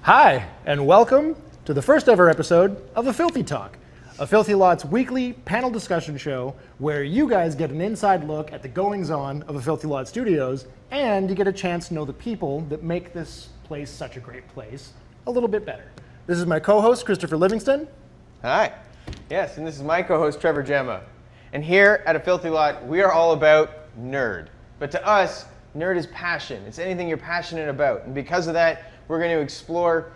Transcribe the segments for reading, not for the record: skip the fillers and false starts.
Hi, and welcome to the first ever episode of A Filthy Talk, a Filthy Lot's weekly panel discussion show where you guys get an inside look at the goings-on of A Filthy Lot Studios, and you get a chance to know the people that make this place such a great place a little bit better. This is my co-host, Christopher Livingston. Hi. Yes, and this is my co-host, Trevor Gemma. And here at A Filthy Lot, we are all about nerd. But to us, nerd is passion. It's anything you're passionate about. And because of that, we're going to explore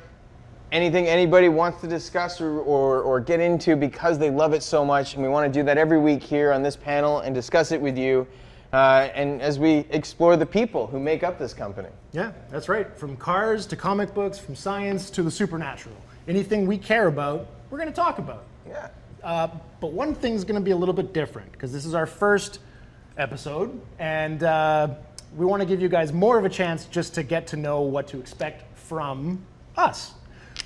anything anybody wants to discuss or get into because they love it so much. And we want to do that every week here on this panel and discuss it with you. And as we explore the people who make up this company. Yeah, that's right. From cars to comic books, from science to the supernatural. Anything we care about, we're going to talk about. Yeah. But one thing's going to be a little bit different because this is our first episode, and we want to give you guys more of a chance just to get to know what to expect from us.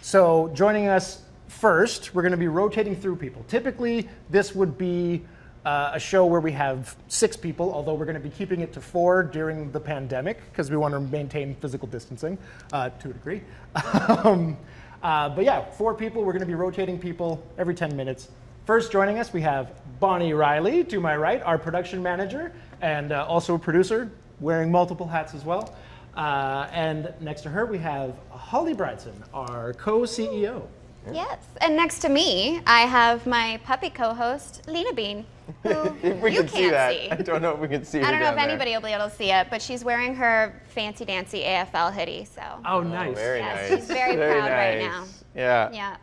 So joining us first, we're going to be rotating through people. Typically, this would be a show where we have 6 people, although we're going to be keeping it to 4 during the pandemic because we want to maintain physical distancing to a degree. But yeah, 4 people. We're going to be rotating people every 10 minutes. First joining us, we have Bonnie Riley, to my right, our production manager and also a producer, wearing multiple hats as well. And next to her, we have Holly Bridson, our co-CEO. Yes, and next to me, I have my puppy co-host, Lena Bean, who If we you can can't see that. see. I don't know if we can see her I don't know if down there. anybody will be able to see it, but she's wearing her fancy dancy AFL hoodie, so. Oh, nice. Very Yes, nice. she's very proud right now. Yeah. Yeah.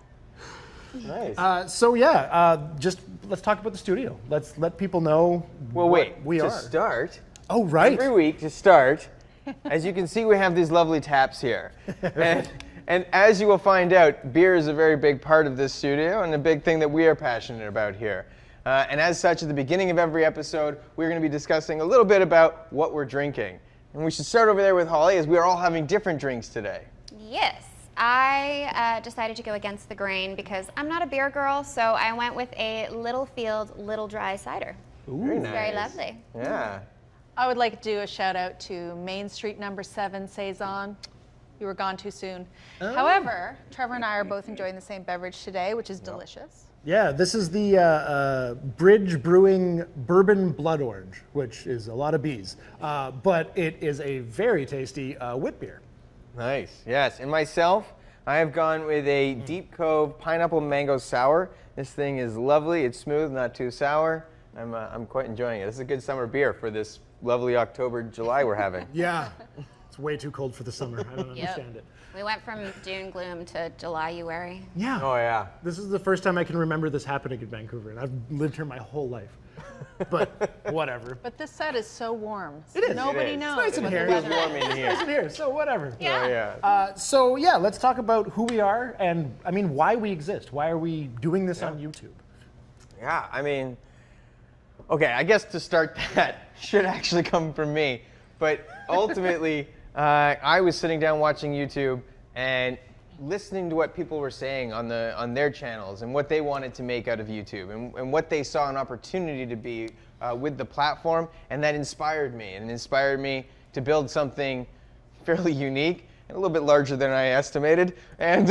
Nice. Just let's talk about the studio. Let's let people know Well, what wait. we to are. start, Oh, right. every week to start, as you can see, we have these lovely taps here. And as you will find out, beer is a very big part of this studio and a big thing that we are passionate about here. And as such, at the beginning of every episode, we're going to be discussing a little bit about what we're drinking. And we should start over there with Holly, as we are all having different drinks today. Yes, I decided to go against the grain because I'm not a beer girl, so I went with a Littlefield Little Dry Cider. Very nice. Very lovely. Yeah. I would like to do a shout out to Main Street number 7 Saison. You were gone too soon. However, Trevor and I are both enjoying the same beverage today, which is delicious. Yeah, this is the Bridge Brewing Bourbon Blood Orange, which is a lot of B's. But it is a very tasty wit beer. Nice. Yes. And myself, I have gone with a Deep Cove Pineapple Mango Sour. This thing is lovely. It's smooth, not too sour. I'm quite enjoying it. This is a good summer beer for this lovely October, July we're having. Yeah, it's way too cold for the summer. I don't understand it. We went from June gloom to July-uary. Yeah. Oh, yeah. This is the first time I can remember this happening in Vancouver, and I've lived here my whole life. But whatever. But this set is so warm. It is. Nobody It is. knows. It's nice in what here. the It feels weather warm is. in here. It's in here, so whatever. Yeah. Oh, yeah. Let's talk about who we are and, I mean, why we exist. Why are we doing this on YouTube? Yeah, I mean, okay, I guess to start that should actually come from me. But ultimately, I was sitting down watching YouTube and listening to what people were saying on their channels and what they wanted to make out of YouTube and what they saw an opportunity to be with the platform, and that inspired me. And it inspired me to build something fairly unique and a little bit larger than I estimated. And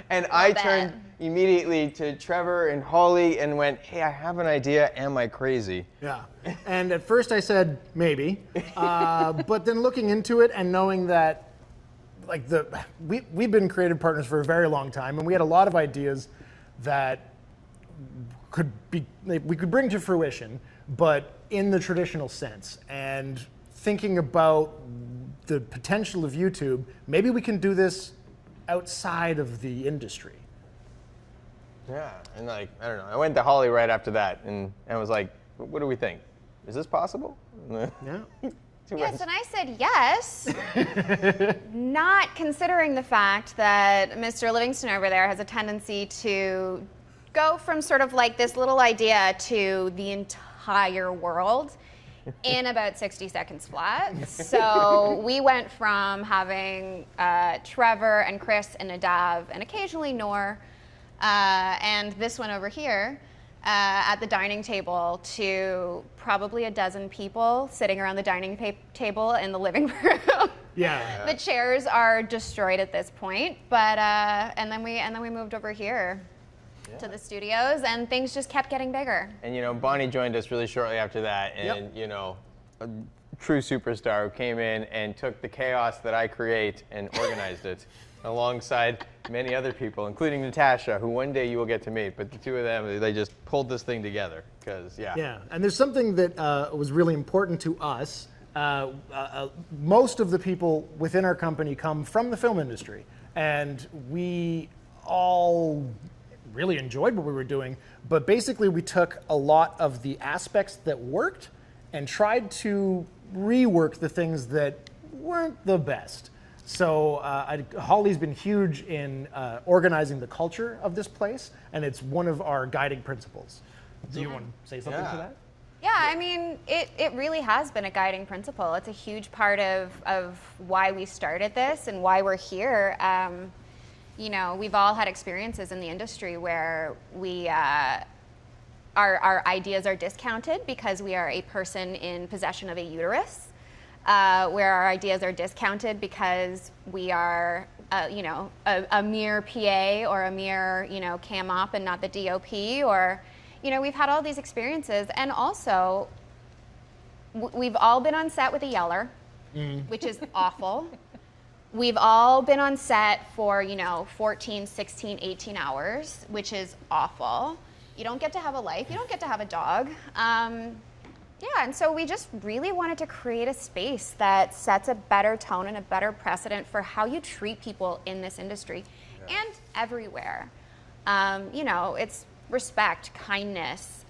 and I turned immediately to Trevor and Holly and went, hey, I have an idea. Am I crazy? Yeah. And at first I said maybe, but then looking into it and knowing that, like, we've been creative partners for a very long time, and we had a lot of ideas that we could bring to fruition, but in the traditional sense. And thinking about the potential of YouTube, maybe we can do this outside of the industry. Yeah, and like, I don't know, I went to Holly right after that and was like, what do we think? Is this possible? Yeah. Yes, and I said yes, not considering the fact that Mr. Livingston over there has a tendency to go from sort of like this little idea to the entire world in about 60 seconds flat. So we went from having Trevor and Chris and Nadav and occasionally Noor and this one over here at the dining table to probably a dozen people sitting around the dining table in the living room. Yeah. The chairs are destroyed at this point, but and then we moved over here to the studios, and things just kept getting bigger. And Bonnie joined us really shortly after that, and a true superstar who came in and took the chaos that I create and organized it alongside many other people, including Natasha, who one day you will get to meet. But the two of them, they just pulled this thing together because Yeah, and there's something that was really important to us. Most of the people within our company come from the film industry, and we all really enjoyed what we were doing, but basically we took a lot of the aspects that worked and tried to rework the things that weren't the best. So Holly's been huge in organizing the culture of this place, and it's one of our guiding principles. Do you want to say something to that? Yeah, I mean, it really has been a guiding principle. It's a huge part of why we started this and why we're here. We've all had experiences in the industry where our ideas are discounted because we are a person in possession of a uterus, where our ideas are discounted because we are, a mere PA or a mere, cam op and not the DOP, or, we've had all these experiences. And also, we've all been on set with a yeller, which is awful. We've all been on set for, 14, 16, 18 hours, which is awful. You don't get to have a life. You don't get to have a dog. And so we just really wanted to create a space that sets a better tone and a better precedent for how you treat people in this industry and everywhere. It's respect, kindness,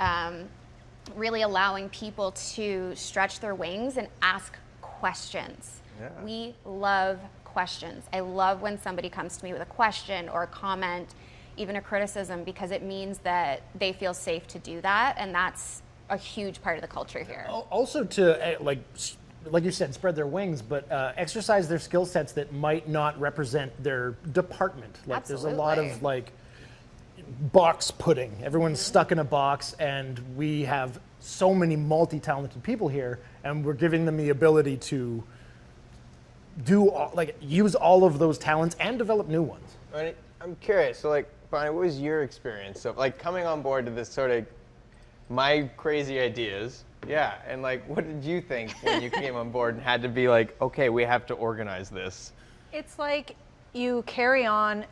really allowing people to stretch their wings and ask questions. Yeah. We love questions. I love when somebody comes to me with a question or a comment, even a criticism, because it means that they feel safe to do that, and that's a huge part of the culture here. Also to, like you said, spread their wings, but exercise their skill sets that might not represent their department. Like Absolutely. There's a lot of box pudding. Everyone's stuck in a box, and we have so many multi-talented people here, and we're giving them the ability to use all of those talents and develop new ones. I'm curious. So, Bonnie, what was your experience of coming on board to this sort of my crazy ideas? Yeah, and what did you think when you came on board and had to be okay, we have to organize this? It's like you carry on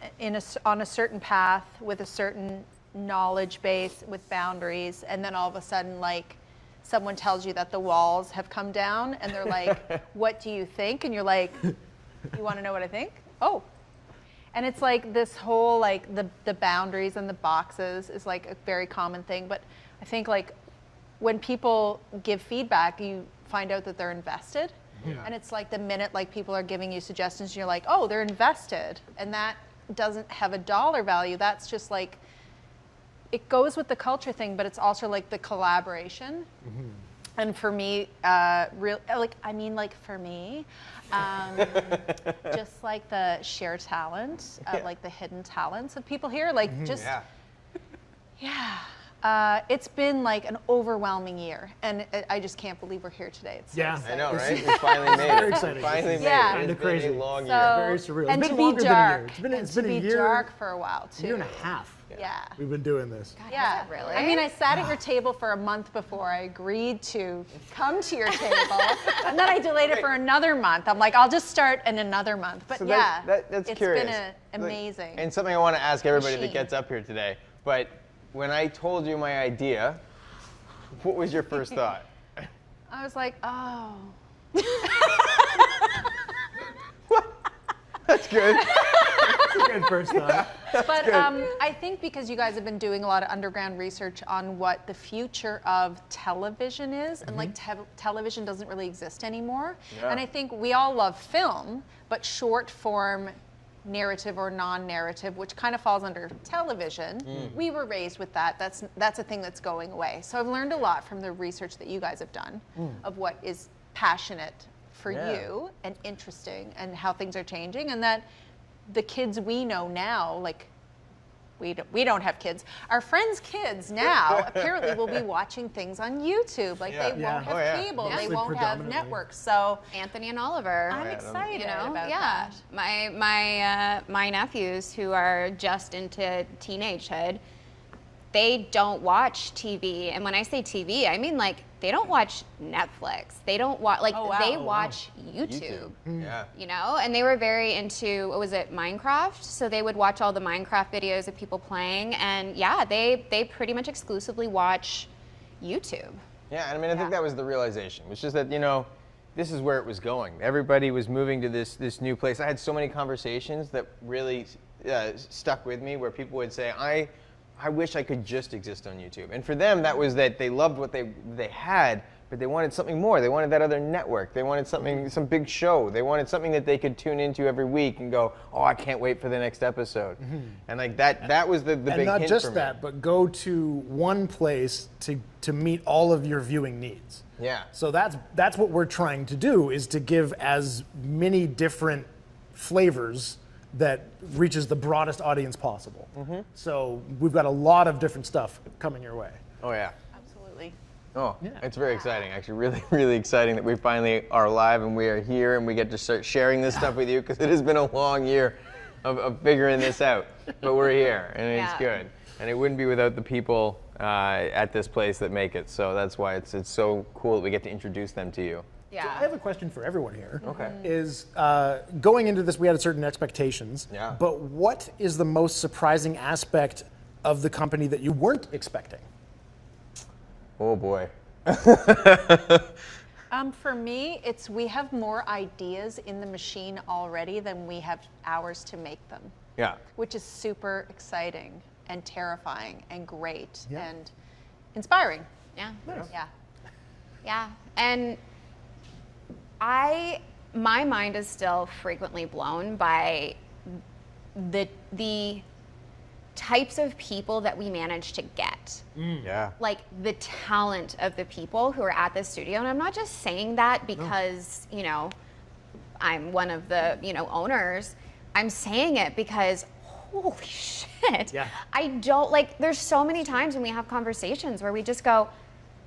on a certain path with a certain knowledge base with boundaries, and then all of a sudden, someone tells you that the walls have come down, and they're like, what do you think? And you're like, you want to know what I think? Oh. And it's this whole, the boundaries and the boxes is a very common thing. But I think when people give feedback, you find out that they're invested. Yeah. And it's the minute people are giving you suggestions, you're like, oh, they're invested. And that doesn't have a dollar value. That's just it goes with the culture thing, but it's also the collaboration. Mm-hmm. And for me, for me, just the shared talent, the hidden talents of people here, it's been an overwhelming year, and I just can't believe we're here today. It's I know, right? We finally made it. Very exciting. Finally made it. It's crazy. been a long year. Very surreal. And it's been to longer be dark. Than a year. It's been a year. Dark for a while too. A year and a half. Yeah. We've been doing this. God, yeah. Really? I mean, I sat at your table for a month before I agreed to come to your table, and then I delayed it for another month. I'm like, I'll just start in another month. But so that's it's curious. Been amazing. And something I want to ask everybody that gets up here today. But when I told you my idea, what was your first thought? I was like, oh. That's good. That's a good first thought. But I think because you guys have been doing a lot of underground research on what the future of television is, and television doesn't really exist anymore. Yeah. And I think we all love film, but short form narrative or non-narrative, which kind of falls under television. We were raised with that. That's a thing that's going away. So I've learned a lot from the research that you guys have done of what is passionate for you and interesting, and how things are changing, and that the kids we know now we don't have kids. Our friends' kids now apparently will be watching things on YouTube. Like they won't have cable, they won't have networks. So Anthony and Oliver. I'm excited about yeah. that. My nephews who are just into teenagehood, they don't watch TV. And when I say TV, I mean like they don't watch Netflix. They don't watch they watch YouTube. Yeah. You know, and they were very into, what was it, Minecraft? So they would watch all the Minecraft videos of people playing, and yeah, they pretty much exclusively watch YouTube. Yeah, and I mean, I think that was the realization, which is that, you know, this is where it was going. Everybody was moving to this new place. I had so many conversations that really stuck with me, where people would say, I wish I could just exist on YouTube. And for them, that was that they loved what they had, but they wanted something more. They wanted that other network. They wanted some big show. They wanted something that they could tune into every week and go, oh, I can't wait for the next episode. Mm-hmm. And like that was the big hint for me. And not just that, but go to one place to meet all of your viewing needs. Yeah. So that's what we're trying to do, is to give as many different flavors that reaches the broadest audience possible. Mm-hmm. So we've got a lot of different stuff coming your way. Oh yeah. Absolutely. Oh, yeah. It's very exciting, actually. Really, really exciting that we finally are live and we are here and we get to start sharing this stuff with you, because it has been a long year of figuring this out. But we're here, and it's good. And it wouldn't be without the people at this place that make it. So that's why it's so cool that we get to introduce them to you. Yeah. So I have a question for everyone here. Okay. Is going into this, we had certain expectations. Yeah. But what is the most surprising aspect of the company that you weren't expecting? Oh boy. For me, it's we have more ideas in the machine already than we have hours to make them. Yeah. Which is super exciting and terrifying and great Yeah. and inspiring. Yeah. Nice. Yeah. Yeah. And my mind is still frequently blown by the types of people that we manage to get. Yeah. Like the talent of the people who are at the studio. And I'm not just saying that because, you know, I'm one of the, you know, owners. I'm saying it because holy shit. Yeah. I don't like, there's so many times when we have conversations where we just go,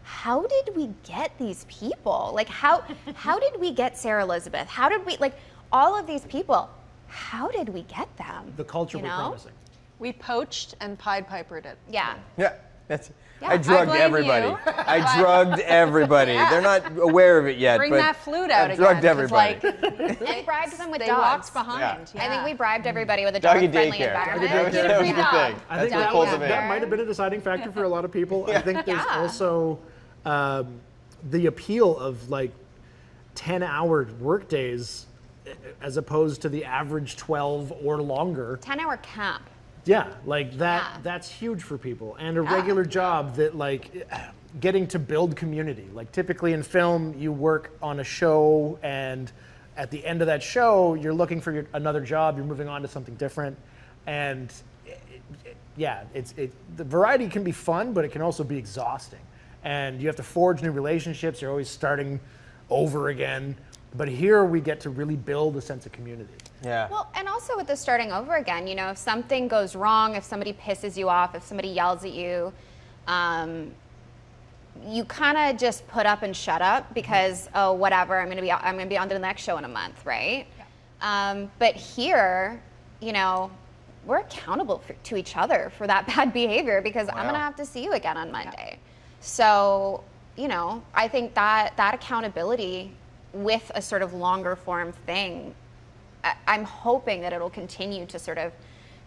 how did we get these people? Like how did we get Sarah Elizabeth? How did we, like all of these people, how did we get them? The culture You we're know? promising. We poached and Pied Pipered it. Yeah. Yeah. Yeah. I drugged blame everybody. you. I drugged everybody. Yeah. They're not aware of it yet. Bring but that flute out I again. drugged 'cause, everybody. Like, And bribed them with they dogs. walked behind. Yeah. I think we bribed everybody with a Doggy dog-friendly daycare. environment. That was Get a the free dog. thing. I That's think what pulled them in. that might have been a deciding factor for a lot of people. I think there's Yeah. also the appeal of like 10-hour workdays as opposed to the average 12 or longer. 10-hour camp. Yeah, like that. Yeah. That's huge for people, and a regular job that like getting to build community. Like typically in film, you work on a show, and at the end of that show, you're looking for another job. You're moving on to something different, and the variety can be fun, but it can also be exhausting, and you have to forge new relationships. You're always starting over again. But here we get to really build a sense of community. Yeah. Well, and also with the starting over again, you know, if something goes wrong, if somebody pisses you off, if somebody yells at you, you kind of just put up and shut up because, oh, whatever, I'm gonna be on to the next show in a month, right? Yeah. But here, you know, we're accountable to each other for that bad behavior because I'm gonna have to see you again on Monday. Yeah. So, you know, I think that accountability with a sort of longer form thing, I'm hoping that it'll continue to sort of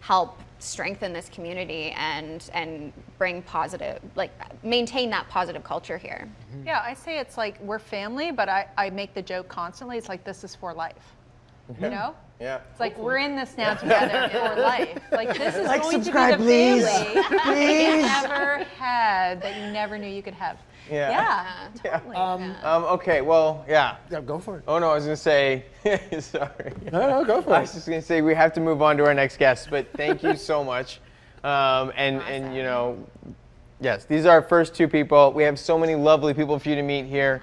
help strengthen this community and bring positive, like maintain that positive culture here. Yeah, I say it's like we're family, but I make the joke constantly. It's like this is for life. You know? Yeah. It's like we're in this now together for life. Like this is Like, going subscribe, to be the family please. that you never had, that you never knew you could have. Yeah. Totally. Okay. Well, yeah. Yeah, go for it. Oh no, I was gonna say. Sorry. No, go for I it. was just gonna say we have to move on to our next guest, but thank you so much. And you know, yes, these are our first two people. We have so many lovely people for you to meet here.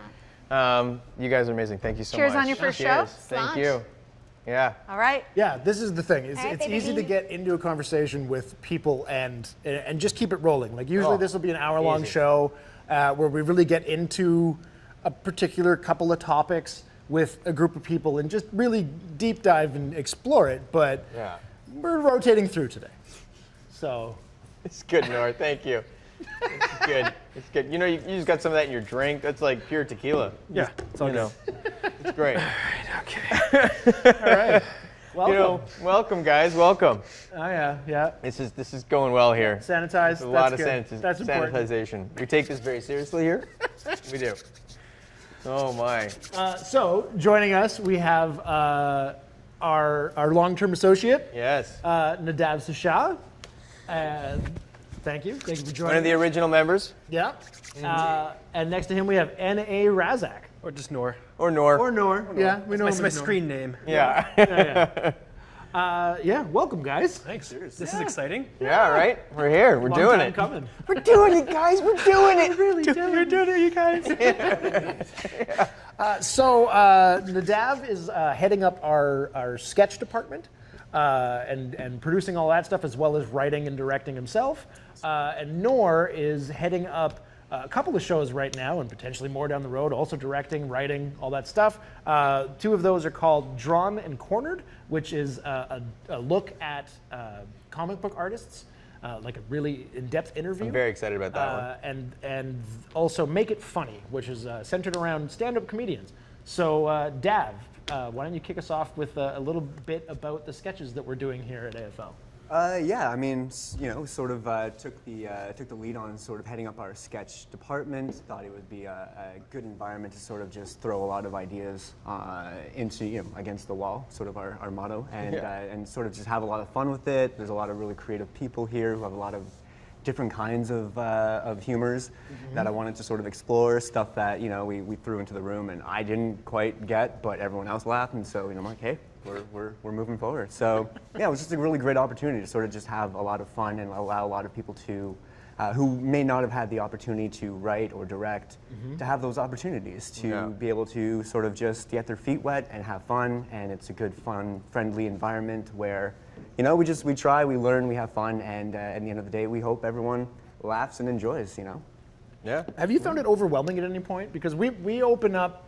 You guys are amazing. Thank you so much. Cheers on your first show. Thank Lunch. you. Yeah. All right. Yeah, this is the thing. It's, All right, it's baby. easy to get into a conversation with people and just keep it rolling. Like usually this will be an hour-long easy. show where we really get into a particular couple of topics with a group of people and just really deep dive and explore it. But Yeah. we're rotating through today. So It's good, Nora. Thank you. It's good. It's good. You know, you just got some of that in your drink. That's like pure tequila. yeah, it's all You know, it's great. All right. Welcome. You know, welcome, guys. Welcome. Oh yeah. This is going well here. Sanitized. A lot of that's good. That's important. sanitization. We take this very seriously here. We do. Oh my. So joining us, we have our long-term associate, Yes. Nadav Sashah. Thank you for joining. One of the original members, Yeah. And next to him we have N.A. Razak. Or just Nor. or Nor. Or Nor. Yeah, we know That's him my as Nor. screen name. Yeah. Yeah, welcome guys. Thanks. This is exciting. Yeah. Right. We're here. We're Long doing time it. coming. We're doing it, guys. We're doing it. Really You're doing it, you guys. So Nadav is heading up our sketch department and producing all that stuff as well as writing and directing himself. And Nor is heading up a couple of shows right now and potentially more down the road, also directing, writing, all that stuff. Two of those are called Drawn and Cornered, which is a look at comic book artists, like a really in-depth interview. I'm very excited about that one. And also Make It Funny, which is centered around stand-up comedians. So Dav, why don't you kick us off with a little bit about the sketches that we're doing here at AFL? Yeah, I mean, you know, sort of took the lead on sort of heading up our sketch department. Thought it would be a good environment to sort of just throw a lot of ideas into, you know, against the wall, sort of our motto, and sort of just have a lot of fun with it. There's a lot of really creative people here who have a lot of different kinds of humors that I wanted to sort of explore, stuff that, you know, we threw into the room and I didn't quite get, but everyone else laughed, and so, you know, I'm like, hey, we're moving forward. So yeah, it was just a really great opportunity to sort of just have a lot of fun and allow a lot of people to, who may not have had the opportunity to write or direct, to have those opportunities to be able to sort of just get their feet wet and have fun, and it's a good, fun, friendly environment where, you know, we try, we learn, we have fun, and at the end of the day, we hope everyone laughs and enjoys, you know? Yeah. Have you found it overwhelming at any point? Because we open up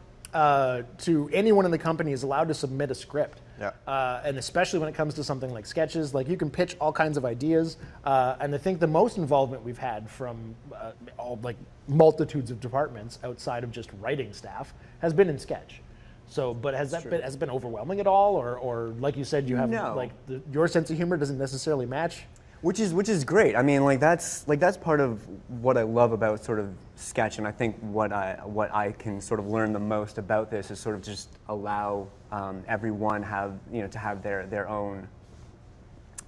to anyone in the company is allowed to submit a script. Yeah. And especially when it comes to something like sketches, like you can pitch all kinds of ideas. And I think the most involvement we've had from all like multitudes of departments outside of just writing staff has been in sketch. So, but has it been overwhelming at all, or like you said, you have like your sense of humor doesn't necessarily match? Which is great. I mean, that's part of what I love about sort of sketch, and I think what I can sort of learn the most about this is sort of just allow everyone to have their own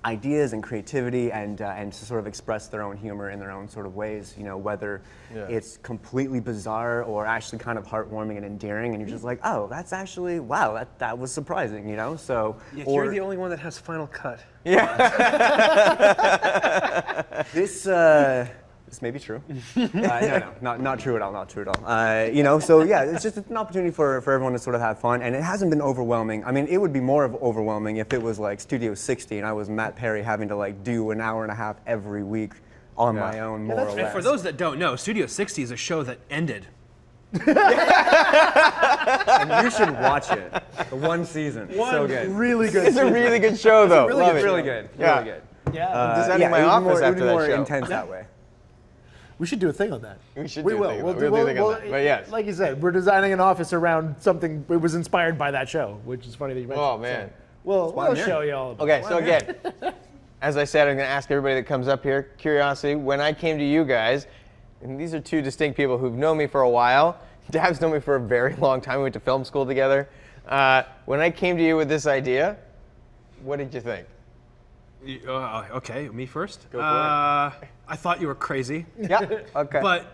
ideas and creativity and to sort of express their own humor in their own sort of ways. You know, whether it's completely bizarre or actually kind of heartwarming and endearing, and you're just like, oh, that's actually wow, that was surprising. You know, so You're the only one that has Final Cut. This may be true. No, not true at all. Not true at all. You know, so yeah, it's just an opportunity for everyone to sort of have fun, and it hasn't been overwhelming. I mean, it would be more of overwhelming if it was like Studio 60 and I was Matt Perry having to like do an hour and a half every week on my own, more or And less. for those that don't know, Studio 60 is a show that ended. And you should watch it. The one season, so good. Really good. It's a really good show, though. Love it. Really good. Yeah. Really good. Yeah. Designing my it would office be more, after that more show. intense that way. We should do a thing on that. We should We do a will. thing We'll about do. it. We'll do a thing on that. But yes. Like you said, we're designing an office around something. It was inspired by that show, which is funny that you mentioned. Oh man. We'll I'm show you all. About Okay, so again, as I said, I'm going to ask everybody that comes up here, curiosity, when I came to you guys, and these are two distinct people who've known me for a while. Dav's known me for a very long time. We went to film school together. When I came to you with this idea, what did you think? Okay, me first. Go for I thought you were crazy, Yeah. Okay. but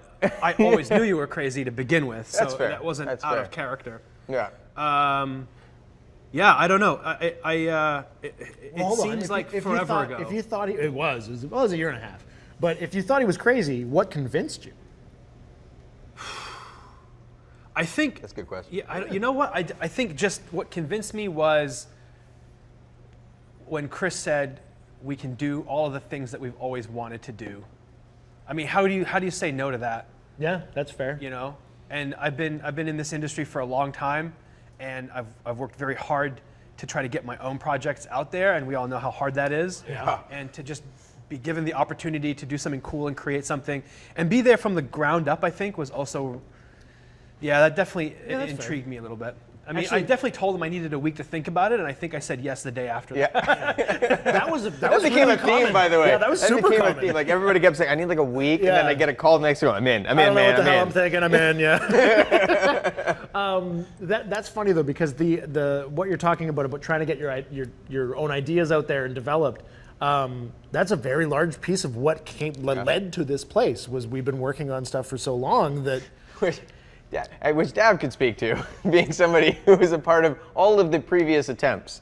I always knew you were crazy to begin with, so That's fair. that wasn't That's out fair. of character. Yeah. Yeah, I don't know. It hold on. seems like If you forever thought- ago. If you thought it was a year and a half. But if you thought he was crazy, what convinced you? I think That's a good question. Yeah, you know what? I think just what convinced me was when Chris said we can do all of the things that we've always wanted to do. I mean, how do you say no to that? Yeah, that's fair. You know, and I've been in this industry for a long time, and I've worked very hard to try to get my own projects out there, and we all know how hard that is. Yeah. And to just be given the opportunity to do something cool and create something, and be there from the ground up, I think was also, that definitely intrigued me a little bit. I mean, Actually, I definitely told him I needed a week to think about it, and I think I said yes the day after. Yeah. that was That became really a theme, common. by the way. Yeah, that was super became common. a theme. Like everybody kept saying, I need like a week, and then Yeah. I get a call next week. I'm in, I don't know man. what the hell I'm I'm thinking. I'm in. Yeah. That's funny though, because the what you're talking about trying to get your own ideas out there and developed. That's a very large piece of what led to this place. Was we've been working on stuff for so long that. Which Dab could speak to, being somebody who was a part of all of the previous attempts.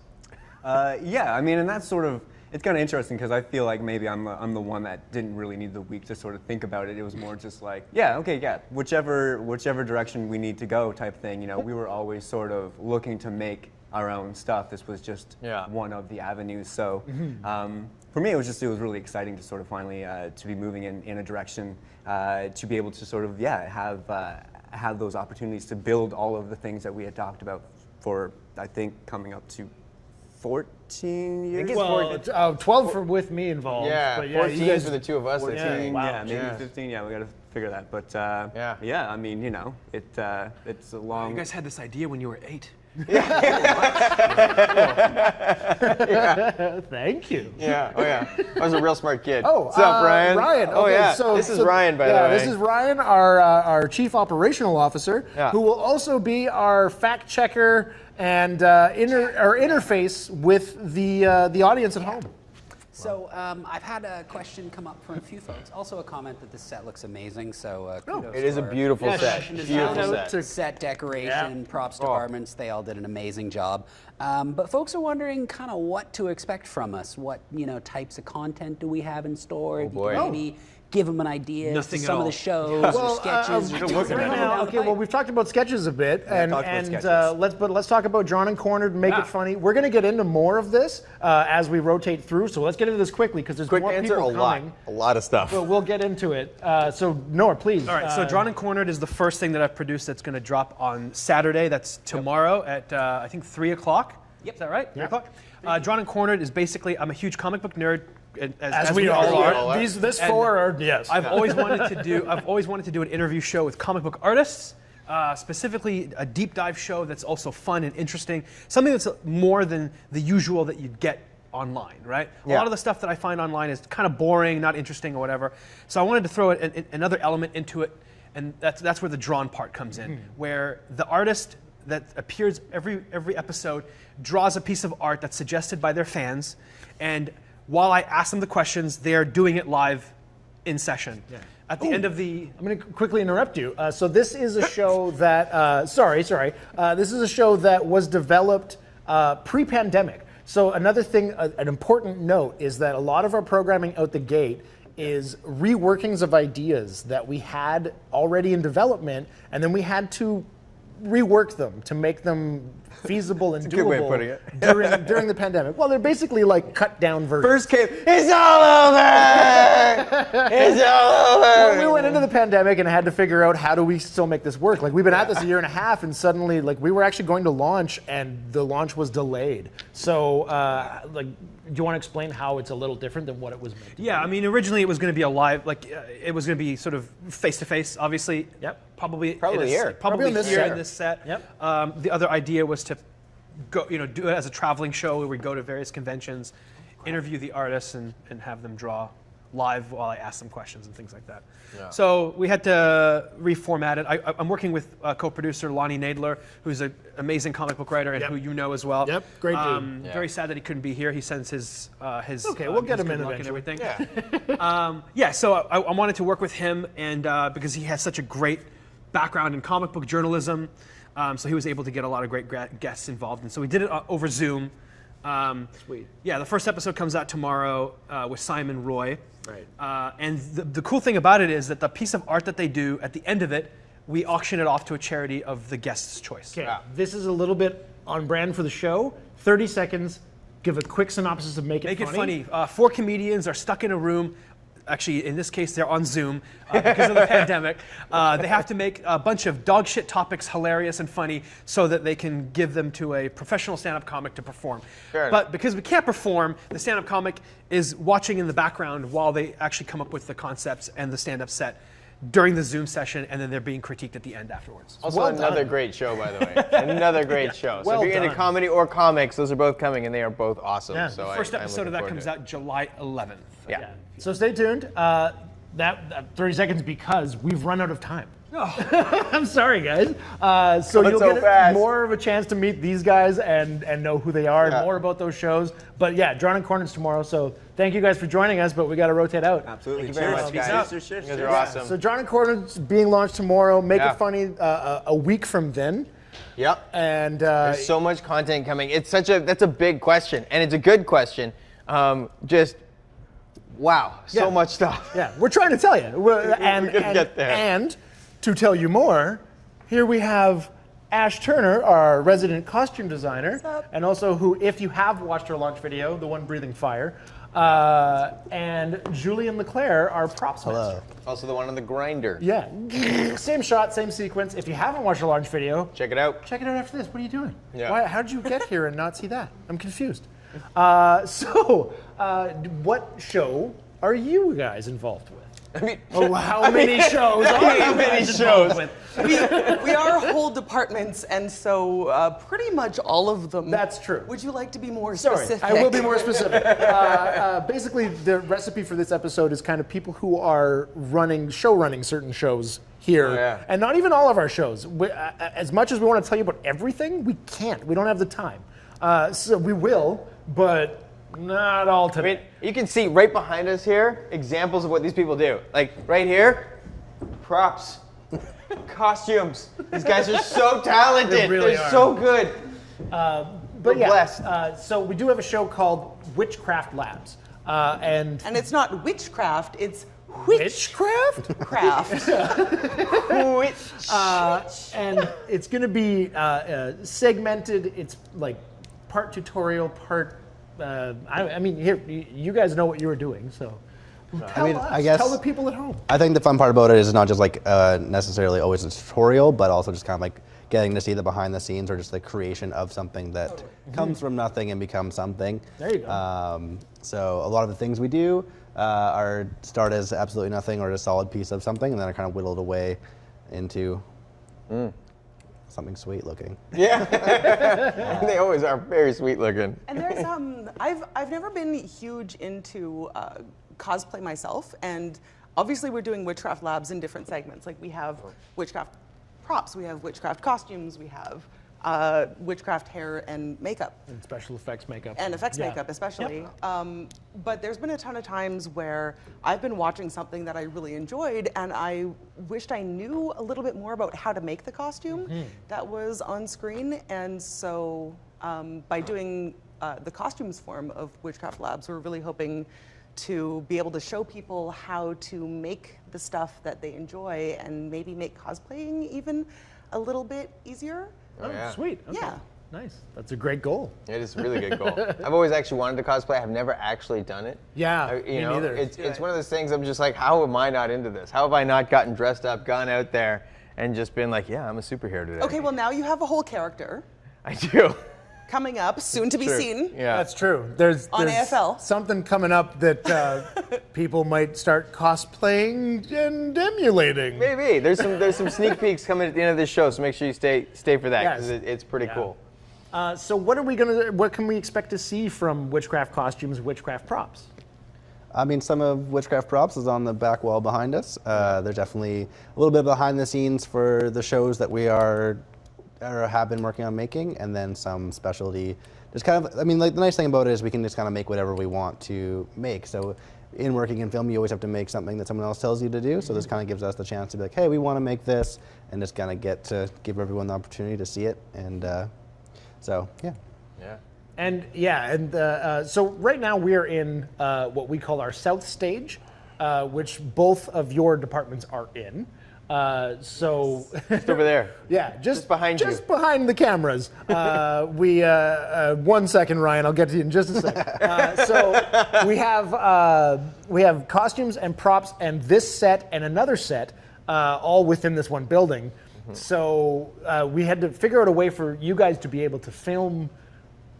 Yeah, I mean, and that's sort of, it's kind of interesting because I feel like maybe I'm the one that didn't really need the week to sort of think about it. It was more just like, whichever direction we need to go type thing. You know, we were always sort of looking to make our own stuff. This was just one of the avenues. So for me, it was really exciting to sort of finally to be moving in a direction to be able to sort of have those opportunities to build all of the things that we had talked about for, I think, coming up to 14 years. Well, 12 with me involved. Yeah, but 14 you guys, for the two of us. 14, I think. Wow. maybe 15. Yeah, we got to figure that. But I mean, you know, it's a long. You guys had this idea when you were 8. Thank you. Yeah. Oh yeah. I was a real smart kid. Oh, what's up, Ryan? Ryan. Oh okay, yeah. So This is Ryan, by the way. This is Ryan, our chief operational officer, Yeah. who will also be our fact checker and interface with the audience at home. So I've had a question come up from a few folks. Also a comment that the set looks amazing. So kudos It is to a our beautiful set. fashion Beautiful design, set. set decoration, props departments. They all did an amazing job. But folks are wondering kind of what to expect from us. What types of content do we have in store? If you boy. can maybe give them an idea Nothing to at some of all. the shows or sketches. Right now, okay. Well, we've talked about sketches a bit, and talked about sketches. let's talk about Drawn and Cornered. Make it funny. We're going to get into more of this as we rotate through. So let's get into this quickly because there's Quick more answer, people coming. a lot of stuff. But we'll get into it. So Noah, please. All right, so Drawn and Cornered is the first thing that I've produced that's going to drop on Saturday. That's tomorrow at, I think, 3 o'clock. Yep. Is that right? 3 o'clock? Drawn and Cornered is basically, I'm a huge comic book nerd. As we all are. are. This four are, yes. I've always wanted to do an interview show with comic book artists, specifically a deep dive show that's also fun and interesting, something that's more than the usual that you'd get online, right? A lot of the stuff that I find online is kind of boring, not interesting or whatever. So I wanted to throw another element into it, and that's where the drawn part comes in, where the artist that appears every episode draws a piece of art that's suggested by their fans, and while I ask them the questions, they're doing it live in session. Yeah. At the end of the... I'm going to quickly interrupt you. So this is a show that, this is a show that was developed pre-pandemic. So another thing, an important note is that a lot of our programming out the gate is reworkings of ideas that we had already in development, and then we had to rework them to make them feasible and a good way of doable putting it. during the pandemic. Well, they're basically like cut down versions. First came, it's all over! It's all over! Well, we went into the pandemic and had to figure out how do we still make this work. Like we've been at this a year and a half, and suddenly, like we were actually going to launch, and the launch was delayed. So, do you want to explain how it's a little different than what it was meant to be? Yeah, I mean, originally it was going to be a live, it was going to be sort of face-to-face, obviously. Yep. Probably here. Probably on this here set. in this set. Yep. The other idea was to go, do it as a traveling show where we go to various conventions, interview the artists, and have them draw live while I ask them questions and things like that. Yeah. So we had to reformat it. I'm working with co-producer Lonnie Nadler, who's an amazing comic book writer and who you know as well. Yep, great dude. Very sad that he couldn't be here. He sends his Okay, we'll get his him in good luck and eventually. everything. So I wanted to work with him, and because he has such a great background in comic book journalism, so he was able to get a lot of great guests involved. And so we did it over Zoom. Sweet. Yeah, the first episode comes out tomorrow with Simon Roy. Right. And the cool thing about it is that the piece of art that they do, at the end of it, we auction it off to a charity of the guest's choice. Okay, this is a little bit on brand for the show. 30 seconds, give a quick synopsis of Make It Funny. 4 comedians are stuck in a room. Actually, in this case, they're on Zoom because of the pandemic. They have to make a bunch of dog shit topics hilarious and funny so that they can give them to a professional stand-up comic to perform. But because we can't perform, the stand-up comic is watching in the background while they actually come up with the concepts and the stand-up set during the Zoom session, and then they're being critiqued at the end afterwards. Also, another great show, by the way. Another great show. So Well if you're into done. comedy or comics, those are both coming, and they are both awesome. Yeah. So First I'm episode of looking that forward comes to it. out July 11th. Yeah. So stay tuned. That 30 seconds because we've run out of time. I'm sorry, guys. So Going you'll so get fast. more of a chance to meet these guys and know who they are, Yeah. and more about those shows. But yeah, Drawn in Corners tomorrow. So thank you guys for joining us, but we got to rotate out. Absolutely. Thank you very much, guys. Cheers, cheers, You guys cheers. are awesome. So Drawn in Corners being launched tomorrow. Make Yeah. It Funny a week from then. Yep. And There's so much content coming. That's a big question, and it's a good question. Wow, so Yeah. much stuff. yeah, we're trying to tell you. We're gonna get there. And to tell you more, here we have Ash Turner, our resident costume designer, and also who, if you have watched our launch video, the one breathing fire, and Julian Leclerc, our props master. Also the one on the grinder. Yeah, same shot, same sequence. If you haven't watched our launch video, Check it out. check it out after this. What are you doing? Yeah. How did you get here and not see that? I'm confused. What show are you guys involved with? I mean, How many shows are you many guys shows? involved with? We are whole departments, and so pretty much all of them. That's true. Would you like to be more Sorry, specific? I will be more specific. Basically, the recipe for this episode is kind of people who are running certain shows here, Oh, yeah. and not even all of our shows. As much as we want to tell you about everything, we can't. We don't have the time. So we will, but not all I today. mean, you can see right behind us here examples of what these people do. Like right here, props, costumes. These guys are so talented. They really They're are. so good. But we're yeah, blessed. so we do have a show called Witchcraft Labs, and And it's not witchcraft; it's witchcraft. witchcraft. And it's going to be segmented. It's like part tutorial, part. I mean, here you guys know what you were doing, so tell us. I guess- tell the people at home. I think the fun part about it is not just like necessarily always a tutorial, but also just kind of like getting to see the behind the scenes or just the creation of something that comes from nothing and becomes something. There you go. So a lot of the things we do are start as absolutely nothing or a solid piece of something, and then are kind of whittled away into something sweet looking. Yeah. They always are very sweet looking. And there's I've never been huge into cosplay myself, and obviously we're doing witchcraft labs in different segments. Like we have witchcraft props, we have witchcraft costumes, we have witchcraft hair and makeup. And special effects makeup. And effects Yeah. makeup especially. Yep. But there's been a ton of times where I've been watching something that I really enjoyed and I wished I knew a little bit more about how to make the costume that was on screen. And so by doing the costumes form of Witchcraft Labs, we're really hoping to be able to show people how to make the stuff that they enjoy and maybe make cosplaying even a little bit easier. Oh, yeah. sweet. Okay. Yeah. Nice. That's a great goal. It is a really good goal. I've always actually wanted to cosplay. I've never actually done it. Yeah, You me know, neither. It's one of those things I'm just like, how am I not into this? How have I not gotten dressed up, gone out there, and just been like, yeah, I'm a superhero today. Okay, well now you have a whole character I do. coming up, soon to be True. seen. Yeah. That's true. There's On AFL. something coming up that people might start cosplaying and emulating. Maybe. There's some sneak peeks coming at the end of this show, so make sure you stay for that because Yes. it's pretty Yeah. cool. So what can we expect to see from Witchcraft costumes, Witchcraft props? I mean, some of Witchcraft props is on the back wall behind us. There's definitely a little bit behind the scenes for the shows that we are or have been working on making, and then some specialty. Just kind of, I mean, like the nice thing about it is we can just kind of make whatever we want to make. So in working in film, you always have to make something that someone else tells you to do. So this kind of gives us the chance to be like, hey, we want to make this, and just kind of get to give everyone the opportunity to see it. And so, yeah. Yeah. So right now we're in what we call our South Stage, which both of your departments are in. So Just over there. yeah, just behind you. just behind the cameras. 1 second, Ryan. I'll get to you in just a second. So we have costumes and props and this set and another set all within this one building. So we had to figure out a way for you guys to be able to film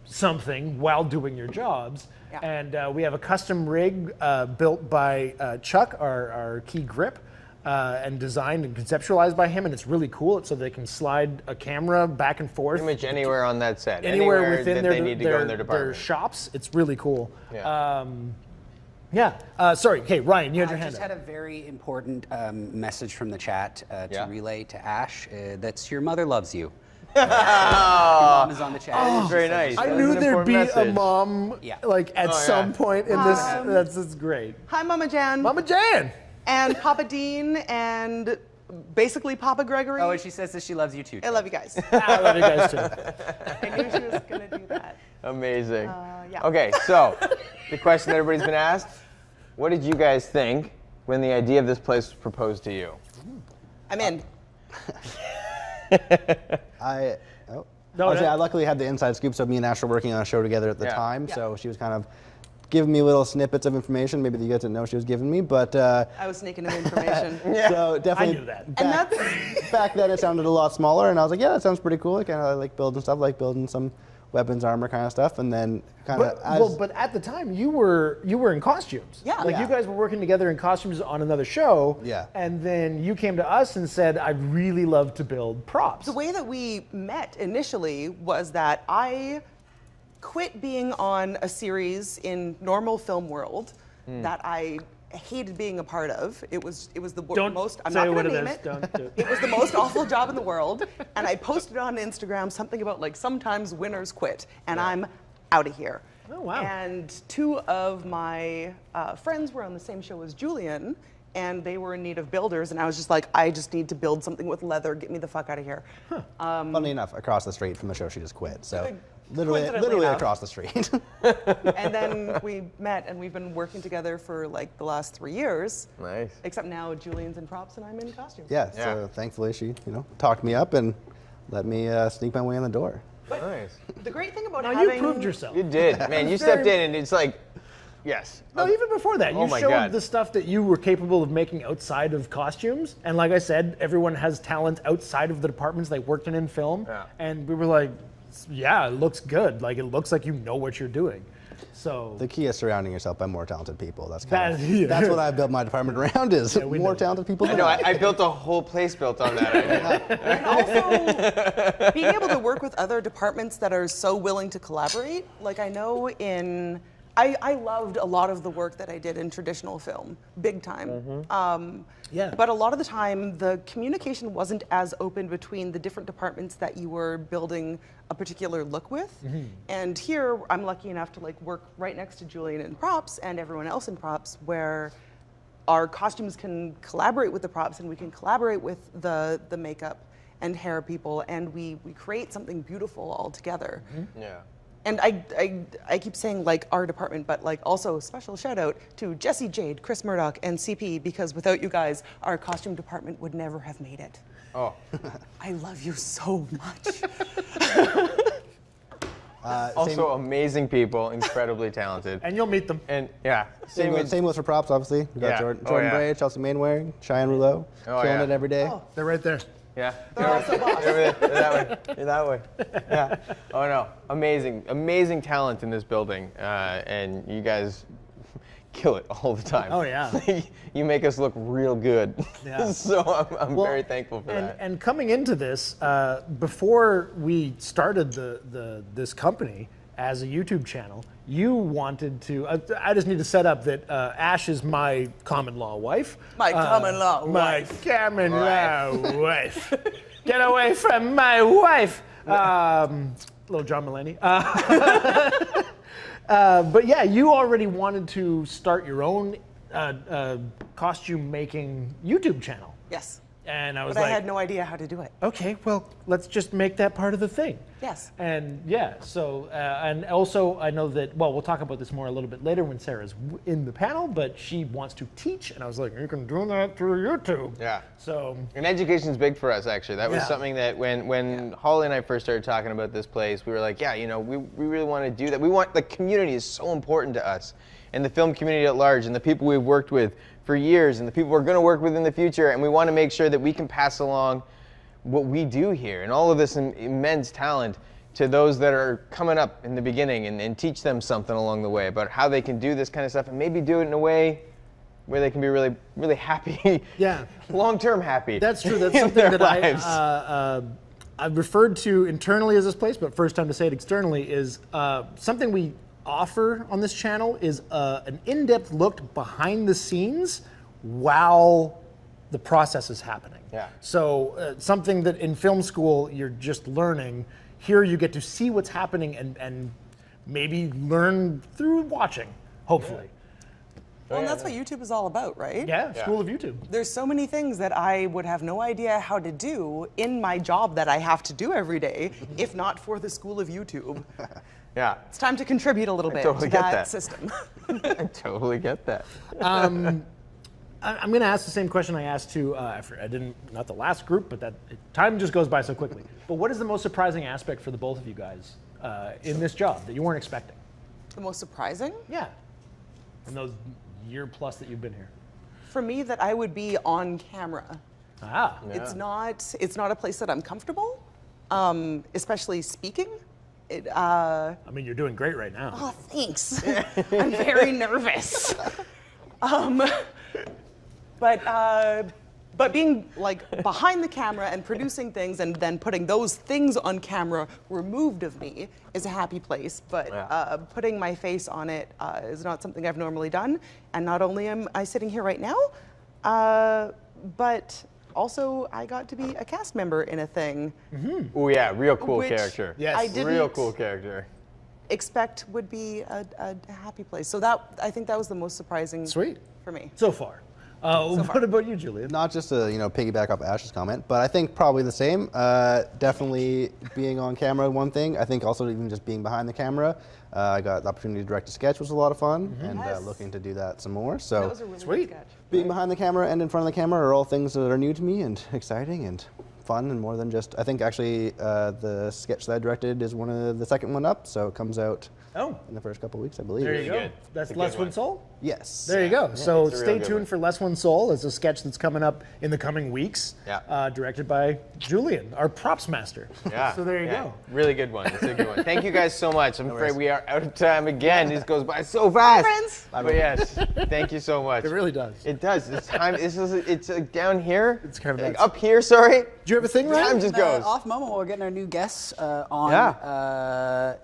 something while doing your jobs. Yeah. And we have a custom rig built by Chuck, our key grip, and designed and conceptualized by him, and it's really cool. It's so they can slide a camera back and forth. Pretty much anywhere on that set. Anywhere within that their, they need to go in their their department. shops. It's really cool. Yeah. Sorry. Okay, Ryan, you had your I hand just up. had a very important message from the chat Yeah. to relay to Ash. That's your mother loves you. Your mom is on the chat. That's very nice. I That was knew an there'd important be a message. mom, Yeah. like at Oh, yeah. some point in this. That's great. Hi, Mama Jan. Mama Jan. And Papa Dean and basically Papa Gregory. Oh, and she says that she loves you too. I love you guys. I love you guys too. I knew she was going to do that. Amazing. yeah. Okay, so the question that everybody's been asked: what did you guys think when the idea of this place was proposed to you? I'm in. No, I luckily had the inside scoop, so me and Ash were working on a show together at the Yeah. time, so she was kind of giving me little snippets of information, maybe that you guys didn't know she was giving me, but I was sneaking in information. so definitely I knew that. And back then it sounded a lot smaller, and I was like, yeah, that sounds pretty cool. I kind of like building stuff, like building some weapons, armor kind of stuff, and then kind of But at the time you were in costumes. Yeah. Like Yeah. you guys were working together in costumes on another show. Yeah. And then you came to us and said, I'd really love to build props. the way that we met initially was that I quit being on a series in normal film world that I hated being a part of. It was the Don't most. I'm say not what going to it name is. it. Don't do it. It was the most awful job in the world, and I posted on Instagram something about like sometimes winners quit, and I'm out of here. Oh, wow. And two of my friends were on the same show as Julian, and they were in need of builders, and I was just like, I just need to build something with leather. Get me the fuck out of here. funny enough, across the street from the show she just quit, so literally Coincidentally enough. across the street. And then we met, and we've been working together for like the last 3 years. Nice. Except now Julian's in props and I'm in costumes. Yeah, Yeah. so thankfully she, talked me up and let me sneak my way in the door. Nice. The great thing about Now having you proved yourself. You did, man. You stepped in, and it's like, yes. No, even before that, Oh you my showed God. the stuff that you were capable of making outside of costumes. And like I said, everyone has talent outside of the departments they worked in film. Yeah. And we were like, yeah, it looks good. Like it looks like you know what you're doing. So The key is surrounding yourself by more talented people. That's kind That- that's what I've built my department around is we more know. talented people. I than know. I built a whole place built on that idea. and also being able to work with other departments that are so willing to collaborate. Like I know I loved a lot of the work that I did in traditional film, big time. Yeah. But a lot of the time, the communication wasn't as open between the different departments that you were building a particular look with. And here, I'm lucky enough to like work right next to Julian in props and everyone else in props, where our costumes can collaborate with the props and we can collaborate with the makeup and hair people, and we create something beautiful all together. Yeah. And I keep saying like our department, but like also special shout out to Jesse Jade, Chris Murdoch, and CP, because without you guys, our costume department would never have made it. Oh. I love you so much. Also, amazing people, incredibly talented. and you'll meet them. And yeah, Same with for props, obviously. We got Yeah. Jordan, Oh, Jordan yeah. Bray, Chelsea Mainwaring, Cheyenne Rouleau, Oh, killing yeah. it every day. They're right there. Yeah. They're also boss. You're that way. You're that way. Yeah. Oh no, amazing talent in this building, and you guys kill it all the time. Oh, yeah. You make us look real good. Yeah. So I'm Well, very thankful for that. And coming into this, before we started this company as a YouTube channel, you wanted to. I just need to set up that Ash is my common law wife. My common law My wife. common law wife. Get away from my wife. Little John Mulaney. But yeah, you already wanted to start your own costume making YouTube channel. Yes. And I was But like, I had no idea how to do it. okay, well, let's just make that part of the thing. Yes. And yeah, so, and also I know that, well, we'll talk about this more a little bit later when Sarah's in the panel, but she wants to teach, and I was like, you can do that through YouTube. Yeah. So. And education's big for us, actually. That was Yeah. something that when Holly and I first started talking about this place, we were like, yeah, you know, we really want to do that. We want, the community is so important to us, and the film community at large, and the people we've worked with for years, and the people we're going to work with in the future, and we want to make sure that we can pass along what we do here and all of this immense talent to those that are coming up in the beginning, and teach them something along the way about how they can do this kind of stuff, and maybe do it in a way where they can be really, really happy. Yeah. Long-term happy. That's true. That's in something their that lives. I've referred to internally as this place, but first time to say it externally is something we offer on this channel is an in-depth look behind the scenes while the process is happening. Yeah. So something that in film school you're just learning, here you get to see what's happening and maybe learn through watching, hopefully. Well, and that's what YouTube is all about, right? Yeah, School of YouTube. There's so many things that I would have no idea how to do in my job that I have to do every day, if not for the School of YouTube. Yeah. It's time to contribute a little bit totally to get that that. system. I totally get that. I'm going to ask the same question I asked to, not the last group, but that time just goes by so quickly. But what is the most surprising aspect for the both of you guys in this job that you weren't expecting? The most surprising? Yeah. In those year plus that you've been here. For me, that I would be on camera. Ah. Yeah. It's not a place that I'm comfortable, especially speaking. I mean, you're doing great right now. Oh, thanks. I'm very nervous. But being like behind the camera and producing things and then putting those things on camera removed of me is a happy place. But putting my face on it is not something I've normally done. And not only am I sitting here right now, but also I got to be a cast member in a thing. Mm-hmm. Oh yeah, real cool Which character. Yes. I didn't Real cool character. expect would be a happy place. So that I think that was the most surprising Sweet. for me. So far. What about you, Julian? Not just to piggyback off Ash's comment, but I think probably the same. Definitely being on camera, one thing. I think also even just being behind the camera. I got the opportunity to direct a sketch, which was a lot of fun, and Yes. looking to do that some more. So That was a really Sweet. good sketch. being behind the camera and in front of the camera are all things that are new to me and exciting and fun and more than just. I think actually the sketch that I directed is the second one up, so it comes out Oh, in the first couple of weeks, I believe. there you go. good. That's It's a Less good One one. Soul? Yes. There you go. So it's a real stay good tuned one. for Less One Soul. It's a sketch that's coming up in the coming weeks, Yeah. directed by Julian, our props master. Yeah. So there you yeah. go. Really good one. It's a good one. Thank you guys so much. I'm afraid we are out of time again. This goes by so fast. friends. But yes, thank you so much. It really does. It does. It's time. It's down here. It's kind of like, nuts. up here. Sorry. Do you have a thing, Ryan? Time just goes. Off moment, we're getting our new guests on. Yeah.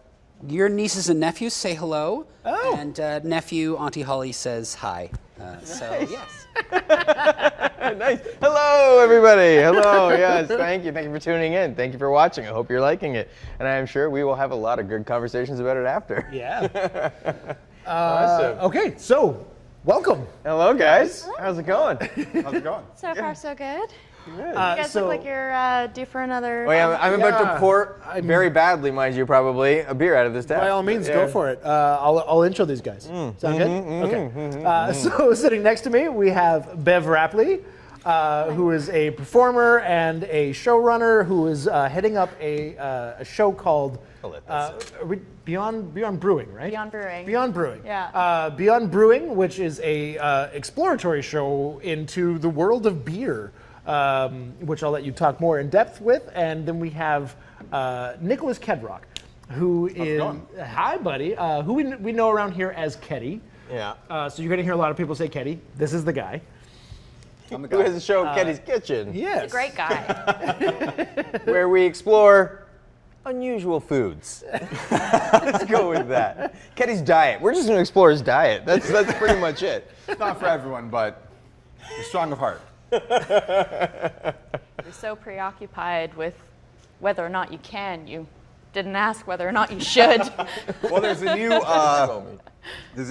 Your nieces and nephews say hello. Oh. And nephew, Auntie Holly says hi. So, yes. Nice. Hello, everybody. Hello. Yes. Thank you. Thank you for tuning in. Thank you for watching. I hope you're liking it, and I am sure we will have a lot of good conversations about it after. Yeah. Awesome. Okay, so welcome. Hello, guys. How's it going? How's it going? So far, so good. Good. You guys so- look like you're due for another. Oh, yeah, I'm about Yeah. to pour very badly, mind you, probably a beer out of this tap. By all means, Yeah. go for it. I'll intro these guys. Sound good? Okay. So sitting next to me, we have Bev Rapley, who is a performer and a showrunner who is heading up a show called Beyond Brewing, right? Beyond Brewing. Beyond Brewing. Yeah. Beyond Brewing, which is a exploratory show into the world of beer, which I'll let you talk more in depth with. And then we have Nicholas Kedrock, who is hi, buddy, who we know around here as Keddy. Yeah. So you're going to hear a lot of people say Keddy. This is the guy. I'm the Who guy. has a show, Keddy's Kitchen, Yes. He's a great guy. where we explore unusual foods. Let's go with that. Keddy's diet. We're just going to explore his diet. That's pretty much it. It's not for everyone, but you're strong of heart. You're so preoccupied with whether or not you can, you didn't ask whether or not you should. Well, there's a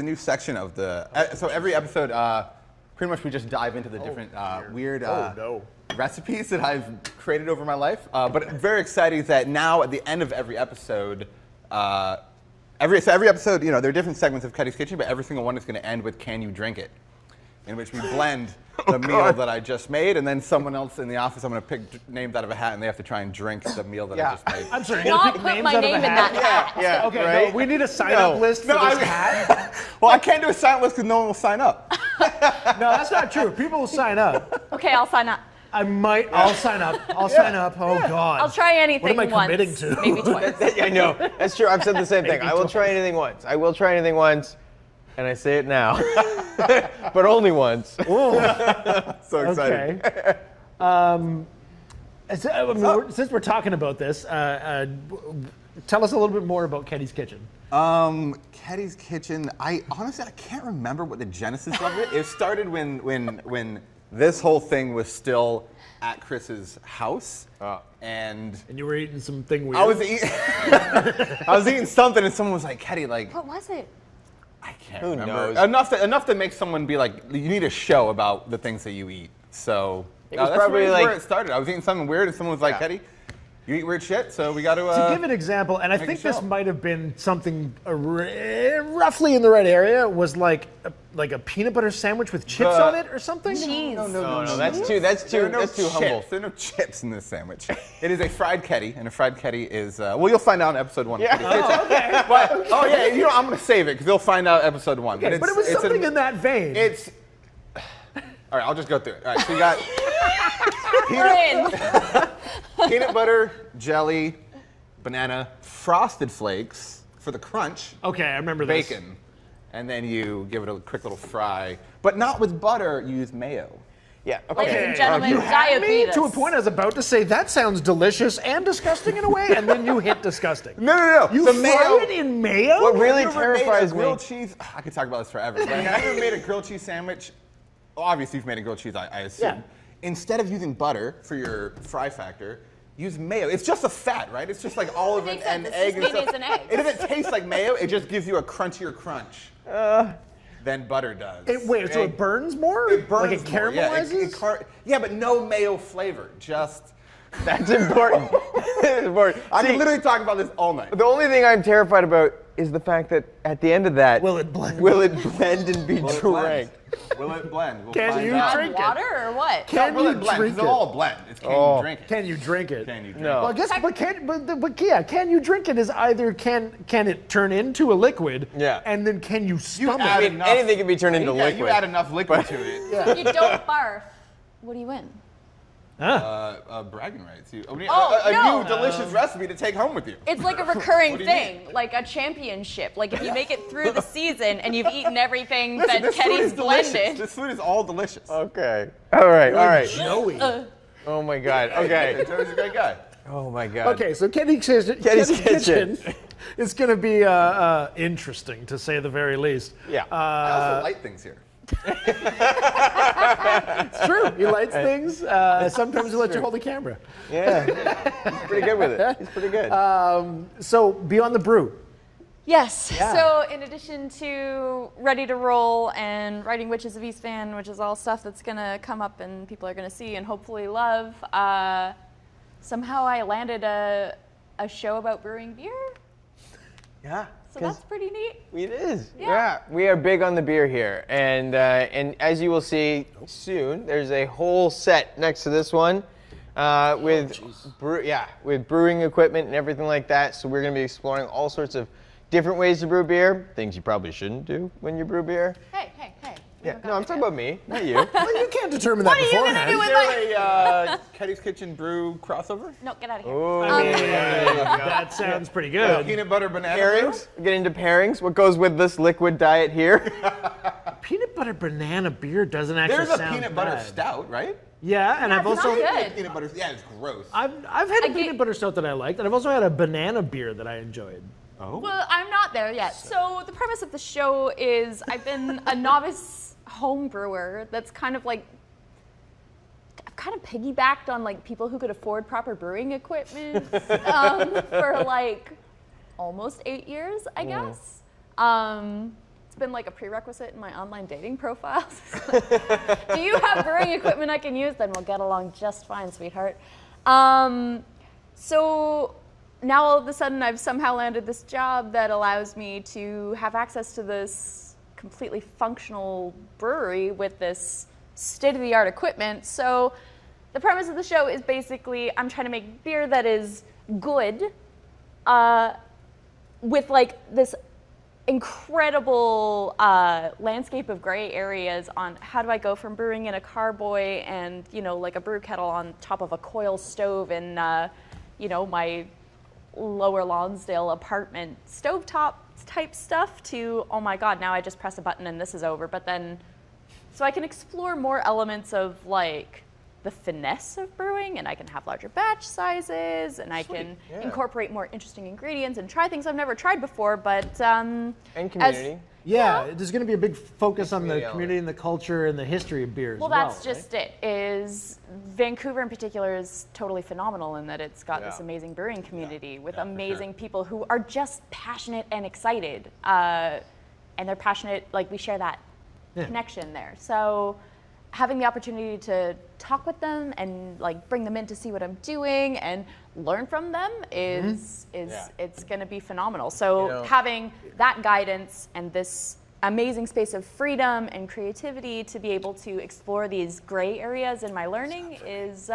new section of the. So every episode, pretty much we just dive into the different weird recipes that I've created over my life. But very exciting that now at the end of every episode, every episode, there are different segments of Keddy's Kitchen, but every single one is going to end with "Can you drink it?" in which we blend the meal that I just made, and then someone else in the office, I'm going to pick names out of a hat, and they have to try and drink the meal that I just made. I'm sorry, Do you're gonna not pick put names my out of name a in hat? that hat. Yeah, Okay, right? no, we need a sign-up list for this hat. Well, I can't do a silent list because no one will sign up. No, that's not true. People will sign up. Okay, I'll sign up. I'll sign up. I'll sign up. Oh, God. I'll try anything What am I once. committing to? Maybe twice. I know. That's true. I've said the same thing. I will try anything once. I will try anything once, and I say it now. But only once. So exciting. Okay. Since we're talking about this, tell us a little bit more about Keddy's Kitchen. Keddy's Kitchen, I can't remember what the genesis of it. It started when this whole thing was still at Chris's house. And you were eating something weird. I was eating something, and someone was like, "Keddy, like." What was it? I can't Who remember. knows? Enough to make someone be like, you need a show about the things that you eat. So was that's probably where it started. I was eating something weird, and someone was like, "Keddy, you eat weird shit, so we got to." To give an example, and I make a think this show. might have been something roughly in the right area, was like a peanut butter sandwich with chips on it or something. Cheese. No, that's too humble. There are no chips in this sandwich. It is a fried Keddy, and a fried Keddy is well, you'll find out in episode 1. Yeah. Okay. But, oh yeah, I'm gonna save it because you'll find out episode 1. Okay, but it was something in that vein. It's all right. I'll just go through it. All right, so you got peanut butter, jelly, banana, frosted flakes for the crunch. Okay, I remember this. Bacon, and then you give it a quick little fry, but not with butter. You use mayo. Yeah. Ladies Okay. and gentlemen, You had me diabetes. to a point I was about to say that sounds delicious and disgusting in a way, and then you hit disgusting. No. You the fry mayo. it in mayo? What really Have you ever made a terrifies me. grilled cheese. I could talk about this forever. But have you ever made a grilled cheese sandwich? Well, obviously, you've made a grilled cheese, I assume. Yeah. Instead of using butter for your fry factor, use mayo. It's just a fat, right? It's just like olive makes and sense. egg It's and just stuff. mayonnaise and eggs. It doesn't taste like mayo. It just gives you a crunchier crunch than butter does. Wait, so it burns more? It burns like it more, caramelizes? yeah, but no mayo flavor. Just. That's important. That's important. I See, can literally talk about this all night. the only thing I'm terrified about is the fact that at the end of that, Will it blend? Will it blend and be Will it drank? blend? Will it blend? We'll Can find you out. drink it? Water or what? Can Will you it blend? drink They'll it? all blend. It's can you drink it? Can you drink it? Can you drink No. it? Well, I guess, can you drink it is either can it turn into a liquid, Yeah. and then can you stomach add it? enough- Anything can be turned into Yeah, liquid. you add enough liquid to it. If you don't barf, what do you win? Bragging rights. A no. new delicious recipe to take home with you. It's like a recurring What do you thing, like a championship. Like if you make it through the season and you've eaten everything Listen, that this food Keddy's is delicious. blended. This food is all delicious. Okay. All right. Joey. Oh my God. Okay. Joey's a great guy. Oh my God. Okay, so Keddy's Kitchen is going to be interesting, to say the very least. Yeah. I also light things here. It's true. He lights things. Sometimes he lets you hold the camera. Yeah. He's pretty good with it. He's pretty good. So, Beyond the Brew. Yes. Yeah. So in addition to Ready to Roll and writing Witches of East Van, which is all stuff that's gonna come up and people are gonna see and hopefully love, somehow I landed a show about brewing beer. yeah. So that's pretty neat. It is. Yeah. We are big on the beer here, and as you will see soon, there's a whole set next to this one with brewing equipment and everything like that. So we're going to be exploring all sorts of different ways to brew beer, things you probably shouldn't do when you brew beer. Hey. Yeah. No, I'm talking about me, not you. Well, you can't determine that What are you gonna beforehand. do Is with there a Keddy's Kitchen brew crossover? No, get out of here. Oh. I mean, that sounds pretty good. Peanut butter banana Pairings. Get into pairings. What goes with this liquid diet here? Peanut butter banana beer doesn't actually There's a sound peanut butter bad. stout, right? Yeah, and I've it's also not good. Peanut butter. Yeah, it's gross. I've had a get- peanut butter stout that I liked, and I've also had a banana beer that I enjoyed. Well, I'm not there yet. So the premise of the show is I've been a novice home brewer that's kind of like I've kind of piggybacked on like people who could afford proper brewing equipment for like almost 8 years, I guess. been like a prerequisite in my online dating profiles. Do you have brewing equipment I can use? Then we'll get along just fine, sweetheart. So now all of a sudden I've somehow landed this job that allows me to have access to this completely functional brewery with this state-of-the-art equipment. So the premise of the show is basically I'm trying to make beer that is good with like this incredible landscape of gray areas on how do I go from brewing in a carboy and, you know, like a brew kettle on top of a coil stove in, you know, my Lower Lonsdale apartment stovetop type stuff to, oh my God, now I just press a button and this is over. But then, so I can explore more elements of like the finesse of brewing, and I can have larger batch sizes, and I can incorporate more interesting ingredients and try things I've never tried before. But And community. There's going to be a big focus on the community and the culture and the history of beer as well. Well, that's just it. Is Vancouver in particular is totally phenomenal in that it's got this amazing brewing community with amazing people who are just passionate and excited, and they're passionate. Like we share that connection there. So having the opportunity to talk with them and like bring them in to see what I'm doing and learn from them is it's going to be phenomenal. So having that guidance and this amazing space of freedom and creativity to be able to explore these gray areas in my learning is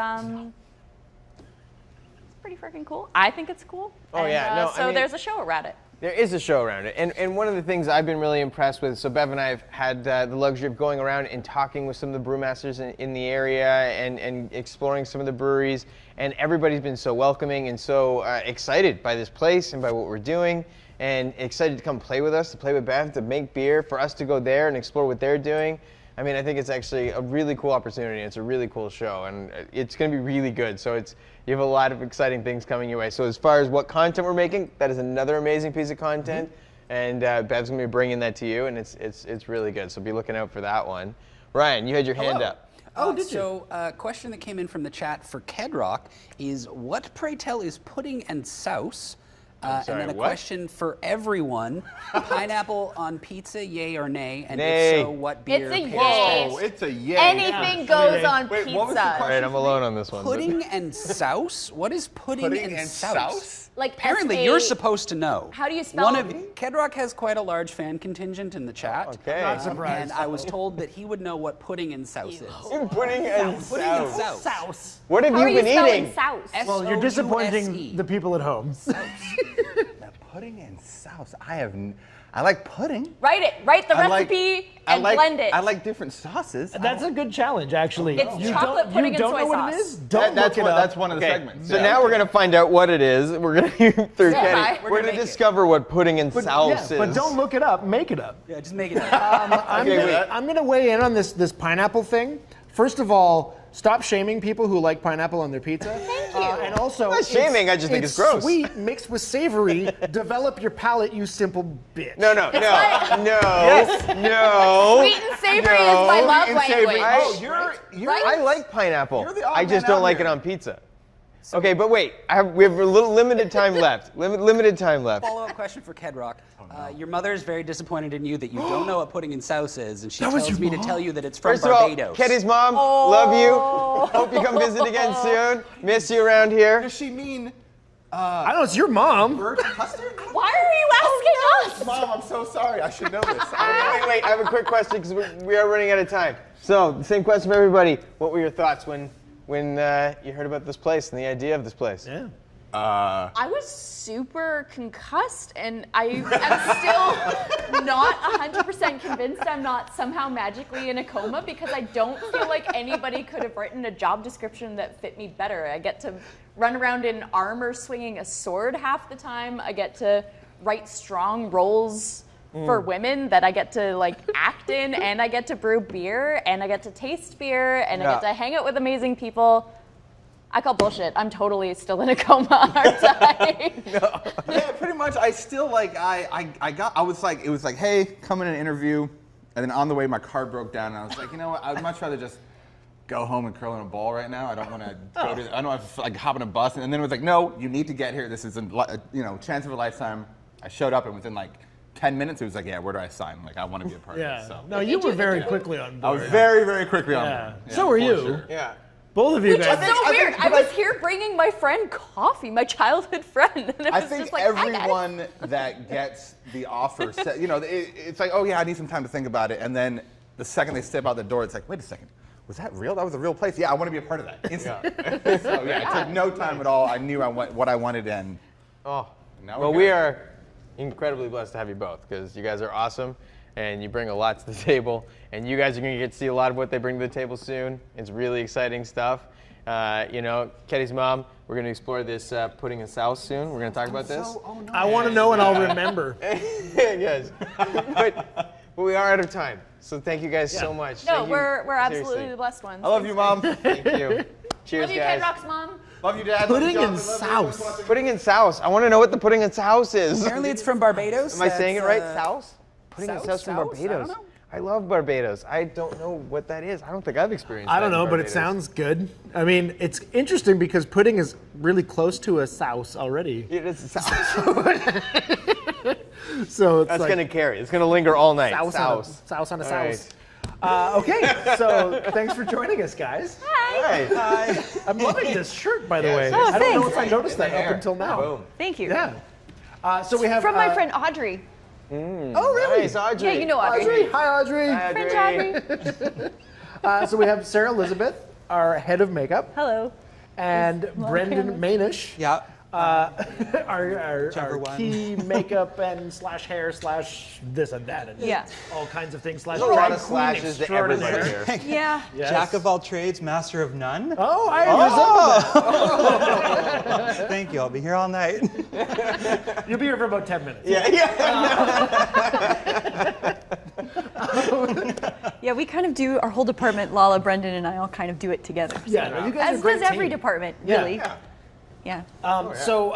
pretty freaking cool. I think it's cool. Oh, yeah. So there's a show around it. There is a show around it. And one of the things I've been really impressed with, so Bev and I have had the luxury of going around and talking with some of the brewmasters in the area and exploring some of the breweries, and everybody's been so welcoming and so excited by this place and by what we're doing, and excited to come play with us, to play with Bev, to make beer, for us to go there and explore what they're doing. I mean, I think it's actually a really cool opportunity. It's a really cool show, and it's going to be really good. So you have a lot of exciting things coming your way. So as far as what content we're making, that is another amazing piece of content, and Bev's going to be bringing that to you, and it's really good. So be looking out for that one. Ryan, you had your hand up. Oh, did you? So a question that came in from the chat for Kedrock is, what, pray tell, is pudding and souse? And then a question for everyone: pineapple on pizza, yay or nay? And if so, what beer? It's a pairs yay. Oh, it's a yay. Anything goes on Wait, pizza. what was the question? All right, I'm alone on this one. Pudding and souse? What is pudding and souse? Like Apparently, you're supposed to know. How do you spell Kedrock has quite a large fan contingent in the chat. Okay. Not surprised. And I was told that he would know what pudding and souse is. Pudding and Pudding and souse. Souse. What have How you are you been spelling eating? souse? Well, you're disappointing S-O-U-S-E. the people at home. Pudding and souse. I like pudding. Write it. Write the I like- recipe I and like- blend it. I like different sauces. That's a good challenge, actually. It's you chocolate pudding you don't and know soy what it sauce. is? Don't that's look it up. That's one of the segments. So now we're going to find out what it is. We're going to through Yeah, Kenny. bye. We're going to discover what pudding and souse is. But don't look it up. Make it up. Yeah, just make it up. I'm going to weigh in on this pineapple thing. First of all, stop shaming people who like pineapple on their pizza. Thank you. And also, I'm not shaming, I just think it's gross. Sweet mixed with savory. Develop your palate, you simple bitch. No. Sweet and savory is my love language. I like pineapple. You're the odd I just man don't out like here. it on pizza. Okay, but wait. We have a little limited time left. Limited time left. Follow-up question for Kedrock. Your mother is very disappointed in you that you don't know what pudding and souse is, and she tells me to tell you that it's from First of all, Barbados. Kenny's mom, love you. Hope you come visit again soon. Miss you around here. Does she mean I don't know, it's your mom. bird custard? Why are you asking us? Mom, I'm so sorry. I should know this. Wait, I have a quick question because we are running out of time. So, the same question for everybody. What were your thoughts when you heard about this place and the idea of this place? Yeah. I was super concussed, and I am still not 100% convinced I'm not somehow magically in a coma, because I don't feel like anybody could have written a job description that fit me better. I get to run around in armor swinging a sword half the time. I get to write strong roles for women that I get to like act in, and I get to brew beer, and I get to taste beer, and I get to hang out with amazing people. I call bullshit. I'm totally still in a coma, aren't I? Yeah, pretty much. I still like. I was like, it was like, hey, come in and interview, and then on the way my car broke down, and I was like, you know what? I'd much rather just go home and curl in a ball right now. I don't want to go to. I don't have to like hop on a bus, and then it was like, no, you need to get here. This is a chance of a lifetime. I showed up, and within like 10 minutes, it was like, yeah, where do I sign? Like, I want to be a part of this. So. No, you were very quickly on board. I was very, very quickly on board. Yeah, so were you. Sure. Yeah. Both of you Which guys. is so weird. I was here bringing my friend coffee, my childhood friend. And it I was think just like, hi, guys. everyone that gets the offer, it's like, oh yeah, I need some time to think about it. And then the second they step out the door, it's like, wait a second, was that real? That was a real place? Yeah, I want to be a part of that. Instantly. So yeah, it took no time at all. I knew what I wanted and Well, we are incredibly blessed to have you both because you guys are awesome and you bring a lot to the table. And you guys are going to get to see a lot of what they bring to the table soon. It's really exciting stuff. Ketty's mom, we're going to explore this pudding and sauce soon. We're going to talk about this. I want to know and I'll remember. Yes. But we are out of time. So thank you guys so much. No, Thank you. we're absolutely Seriously. the blessed ones. I love you, Mom. Thank you. Cheers, Love you, guys. Kedrock's mom. Love you, Dad. Pudding love you, and Jonathan. Love you, sauce. everyone. Pudding and sauce. I want to know what the pudding and sauce is. Apparently it's from Barbados. Am I saying it That's, right? Sauce? Pudding and Sauce? sauce from Sauce? I Barbados. don't know. I love Barbados. I don't know what that is. I don't think I've experienced I don't that in know, but it Barbados. sounds good. I mean, it's interesting because pudding is really close to a sauce already. It is sauce. So it's That's like going to carry. It's going to linger all night. sauce on a All sauce. Okay, so thanks for joining us, guys. Hi. I'm loving this shirt, by the Yes. way. Oh, I don't know thanks. if I noticed that up until now. Boom. Thank you. Yeah. So we have From my friend Audrey. Oh, really? Nice, Audrey. Yeah, you know Audrey. Audrey. Hi, Audrey. Hi, Audrey. So we have Sarah Elizabeth, our head of makeup, Hello. and Brendan Manish, Yeah. our one. key makeup and /hair / this and that and Yeah. all kinds of things / There's a lot drag of queen slashes to everybody extraordinaire. here. Yeah. Yes. Jack of all trades, master of none. Oh, I resemble that. Thank you. I'll be here all night. You'll be here for about 10 minutes. Yeah, we kind of do our whole department, Lala, Brendan, and I all kind of do it together. Yeah, no, you guys are a As great does every team. department, Yeah. really. Yeah. So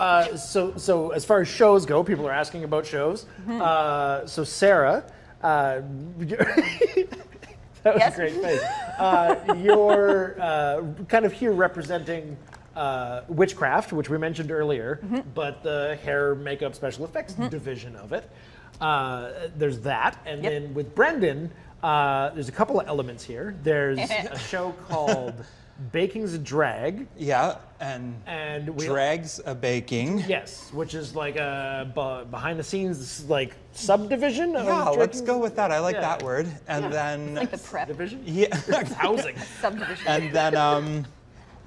as far as shows go, people are asking about shows. So Sarah, that was Yes. a great face. You're kind of here representing Witchcraft, which we mentioned earlier, but the hair, makeup, special effects division of it. There's that, and Yep. then with Brendan, there's a couple of elements here. There's a show called Baking's a Drag. Yeah, and we drags a baking. Yes, which is like a behind the scenes like subdivision of Yeah, let's drinking go with that. I like Yeah. that word. And then Like the prep division. yeah, Housing. subdivision. and then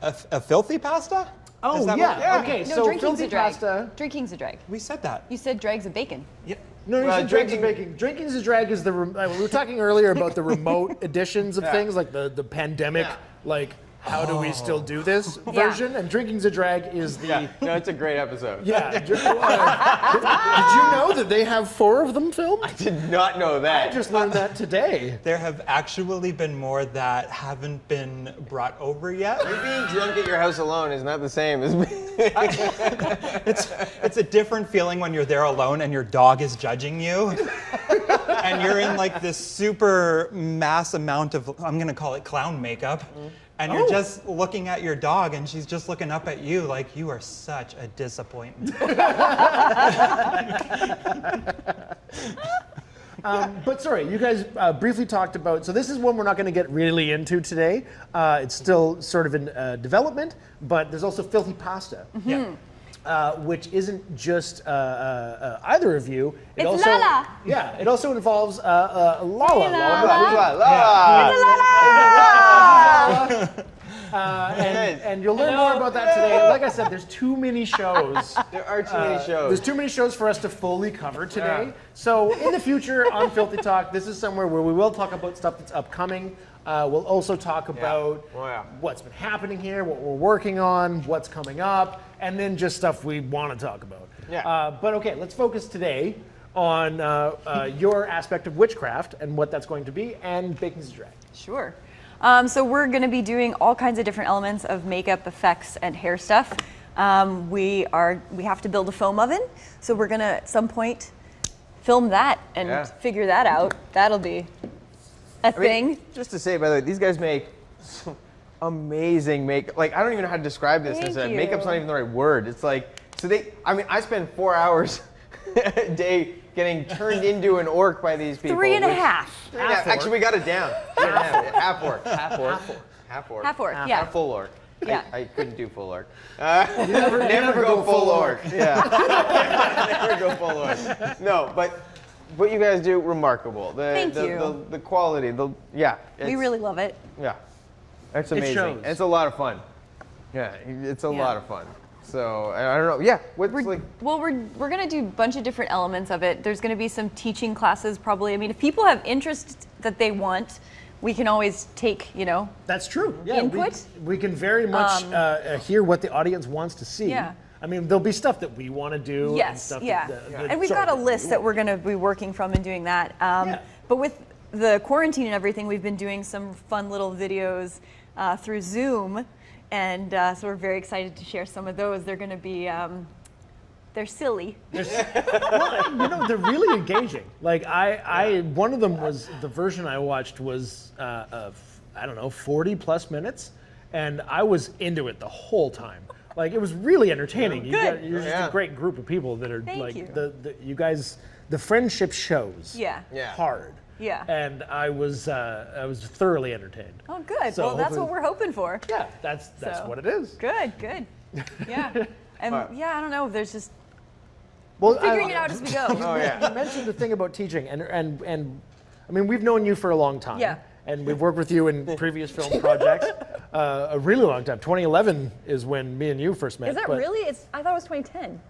a filthy pasta. Oh Is that yeah. what- Okay, No, so drinking's filthy a drag. pasta. Drinking's a drag. We said that. You said drags of bacon. Yeah. No, you Well, said drags and drinking- baking. Drinking's a drag is the. We were talking earlier about the remote editions of things, like the pandemic, like how do we still do this version, and drinking's a drag is the. Yeah, no, it's a great episode. Yeah. Did you know that they have 4 of them filmed? I did not know I that. just learned that today. There have actually been more that haven't been brought over yet. Being drunk at your house alone is not the same as It's a different feeling when you're there alone and your dog is judging you. And you're in like this super mass amount of, I'm gonna call it clown makeup. And you're just looking at your dog and she's just looking up at you like you are such a disappointment. But sorry, you guys briefly talked about, so this is one we're not going to get really into today. It's still sort of in development, but there's also Filthy Pasta, which isn't just either of you. It It's also, Lala. Yeah, it also involves Lala. And you'll learn more about that today. Like I said, there's too many shows. there are too many shows. There's too many shows for us to fully cover today. So in the future on Filthy Talk, this is somewhere where we will talk about stuff that's upcoming. We'll also talk about what's been happening here, what we're working on, what's coming up, and then just stuff we want to talk about. But okay, let's focus today on your aspect of Witchcraft and what that's going to be, and Baking's a Drag. Sure. So we're going to be doing all kinds of different elements of makeup, effects, and hair stuff. We have to build a foam oven, so we're going to at some point film that and figure that out. That'll be a thing. Just to say, by the way, these guys make some amazing makeup. Like, I don't even know how to describe this. Thank you. Makeup's not even the right word. It's like, I spend 4 hours a day getting turned into an orc by these people. 3.5. Actually, we got it down. Half orc. Half orc. Half orc, yeah. Not full orc. Yeah. I couldn't do full orc. Never go full orc. Yeah. Never go full orc. No, but what you guys do, remarkable. Thank you. The quality, We really love it. Yeah. It's amazing. shows. It's a lot of fun. Yeah, it's a lot of fun. So, I don't know. Yeah, what's like... Well, we're going to do a bunch of different elements of it. There's going to be some teaching classes probably. I mean, if people have interest that they want, we can always take, That's true. Yeah, input. We can very much hear what the audience wants to see. Yeah. I mean, there'll be stuff that we want to do. Yes, and stuff yeah. that And we've got a list that we're going to be working from and doing that. Yeah. But with the quarantine and everything, we've been doing some fun little videos through Zoom. And so we're very excited to share some of those. They're going to be, they're silly. Well, they're really engaging. Like one of them was, the version I watched was, I don't know, 40 plus minutes. And I was into it the whole time. Like, it was really entertaining. You're just a great group of people that are Thank like, you. you guys, the friendship shows Yeah. hard. Yeah. And I was thoroughly entertained. Oh, good. So Well, that's what hopefully- we're hoping for. Yeah, that's So, what it is. Good. Yeah. And yeah, I don't know. There's just Well, figuring it out as we go. Oh, yeah. You mentioned the thing about teaching, and I mean, we've known you for a long time. Yeah. And we've worked with you in previous film projects a really long time. 2011 is when me and you first met. Is that but- really? I thought it was 2010.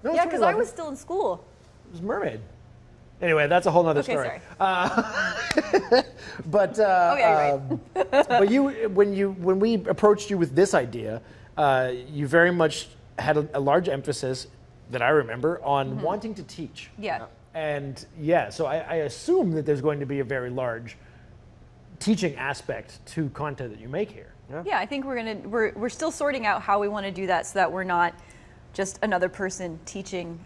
No, Yeah, because I 2011. was still in school. It was Mermaid. Anyway, that's a whole nother Okay, story. sorry. But yeah, you're but when we approached you with this idea, you very much had a large emphasis that I remember on wanting to teach. Yeah. And so I assume that there's going to be a very large teaching aspect to content that you make here. Yeah, I think we're still sorting out how we want to do that so that we're not just another person teaching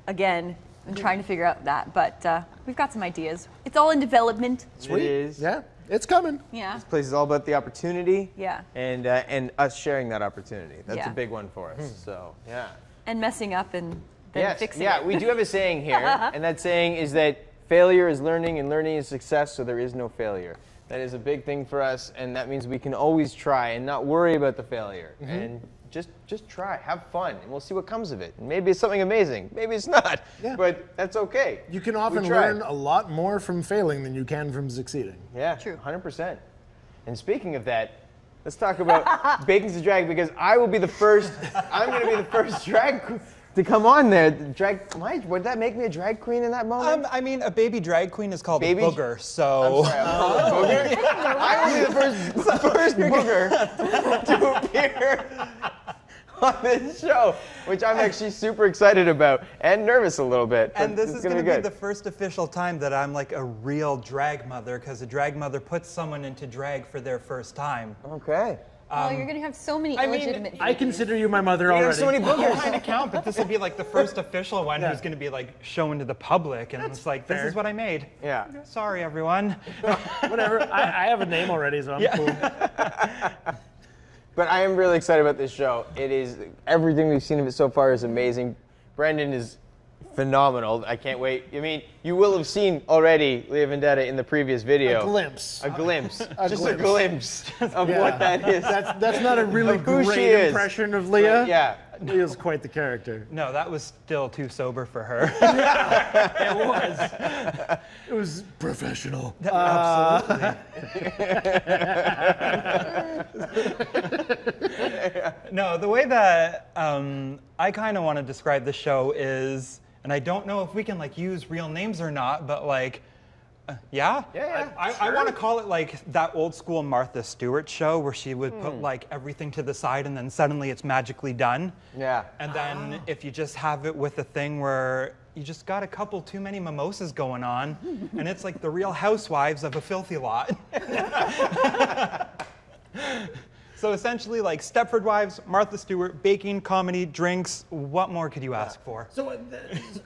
again and trying to figure out that. But we've got some ideas. It's all in development. Sweet. It is. Yeah, it's coming. Yeah. This place is all about the opportunity. Yeah. And us sharing that opportunity. That's Yeah. a big one for us. So, yeah. And messing up and then fixing it. Yeah, we do have a saying here, and that saying is that failure is learning and learning is success, so there is no failure. That is a big thing for us, and that means we can always try and not worry about the failure. And just try, have fun, and we'll see what comes of it. And maybe it's something amazing, maybe it's not, but that's okay. You can often We tried. learn a lot more from failing than you can from succeeding. Yeah, True. 100%. And speaking of that, let's talk about Bacon's the Drag, because I will be the first, I'm going to be the first drag to come on there. Would that make me a drag queen in that moment? I mean, a baby drag queen is called Baby- a booger, so. I'm sorry, I'm called a booger? I will be the first booger to appear on this show, which I'm actually super excited about and nervous a little bit. And this it's is gonna going be to be good. the first official time that I'm like a real drag mother, because a drag mother puts someone into drag for their first time. Okay. Oh, you're going to have so many I mean, illegitimate I consider you my mother You already. have so many boogers. Kind of count, but this will be like the first official one who's going to be like shown to the public, and it's like, this fair. is what I made. Yeah. Sorry, everyone. Whatever. I have a name already, so I'm cool. But I am really excited about this show. It is, everything we've seen of it so far is amazing. Brendan is phenomenal. I can't wait. I mean, you will have seen already Leah Vendetta in the previous video. A glimpse. A glimpse. Just a glimpse. glimpse of what that is. That's not a really Of who she great is. impression of Leah. But yeah. Leah's quite the character. No, that was still too sober for her. It was. It was professional. Absolutely. No, the way that I kind of want to describe the show is, and I don't know if we can like use real names or not, but like, yeah? Yeah, I want to call it like that old school Martha Stewart show where she would put like everything to the side and then suddenly it's magically done. Yeah. And then if you just have it with a thing where you just got a couple too many mimosas going on, and it's like the Real Housewives of a filthy lot. So essentially, like Stepford Wives, Martha Stewart, baking, comedy, drinks. What more could you ask for? So,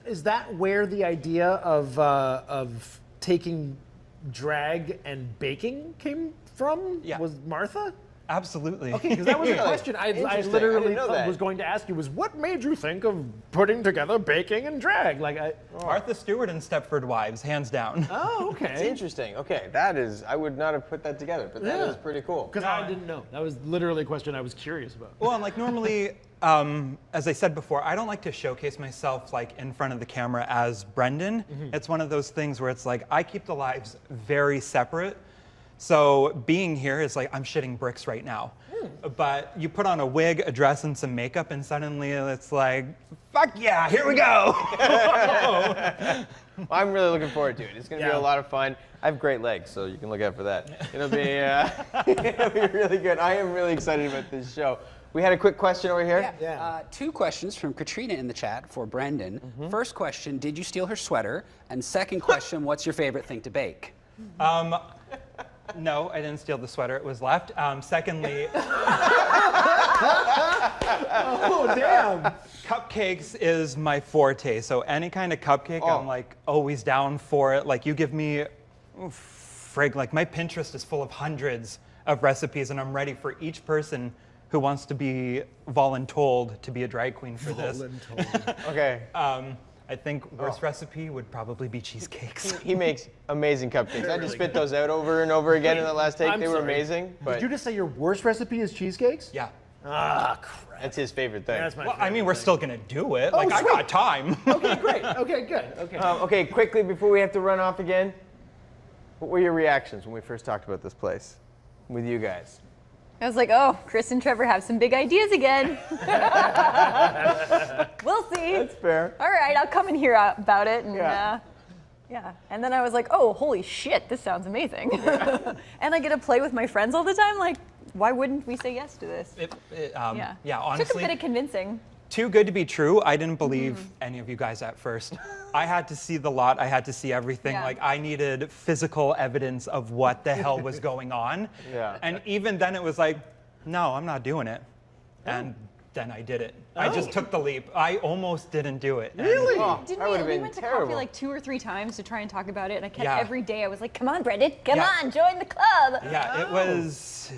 is that where the idea of taking drag and baking came from? Yeah. Was Martha? Absolutely. Okay, because that was a question I Interesting. I literally didn't know that. was going to ask you was what made you think of putting together baking and drag? Martha Stewart and Stepford Wives, hands down. Oh, It's okay. interesting. Okay, that is, I would not have put that together, but that is pretty cool. Because I didn't know. That was literally a question I was curious about. Well, and like normally, as I said before, I don't like to showcase myself like in front of the camera as Brendan. It's one of those things where it's like I keep the lives very separate. So being here is like I'm shitting bricks right now. But you put on a wig, a dress, and some makeup, and suddenly it's like, fuck yeah, here we go. Well, I'm really looking forward to it. It's going to be a lot of fun. I have great legs, so you can look out for that. It'll be, it'll be really good. I am really excited about this show. We had a quick question over here. Yeah. 2 questions from Katrina in the chat for Brendan. First question, did you steal her sweater? And second question, what's your favorite thing to bake? No, I didn't steal the sweater. It was left. Secondly, Oh, damn. cupcakes is my forte. So any kind of cupcake, I'm like always down for it. Like you give me, like my Pinterest is full of hundreds of recipes, and I'm ready for each person who wants to be voluntold to be a drag queen for this. Okay. I think worst recipe would probably be cheesecakes. He makes amazing cupcakes. I had to spit those out over and over again in the last take. They were amazing. But Did you just say your worst recipe is cheesecakes? Yeah. Ah, crap. that's his favorite thing. That's my Well, I favorite mean, we're thing. still gonna do it. Like I sweet. got time. Okay, great. Okay, good. Okay. Okay, quickly before we have to run off again, what were your reactions when we first talked about this place with you guys? I was like, oh, Chris and Trevor have some big ideas again. We'll see. That's fair. All right, I'll come and hear about it. And, yeah. And then I was like, oh, holy shit, this sounds amazing. And I get to play with my friends all the time. Like, why wouldn't we say yes to this? Yeah, Took a honestly, bit of convincing. too good to be true. I didn't believe any of you guys at first. I had to see the lot. I had to see everything. Yeah. Like I needed physical evidence of what the hell was going on. Yeah. And even then it was like, no, I'm not doing it. And then I did it. I just took the leap. I almost didn't do it. And- Really? Didn't that would have we been went to terrible. coffee like 2 or 3 times to try and talk about it, and I kept Yeah. every day I was like, come on, Brendan, come Yeah. on, join the club. Yeah, it was.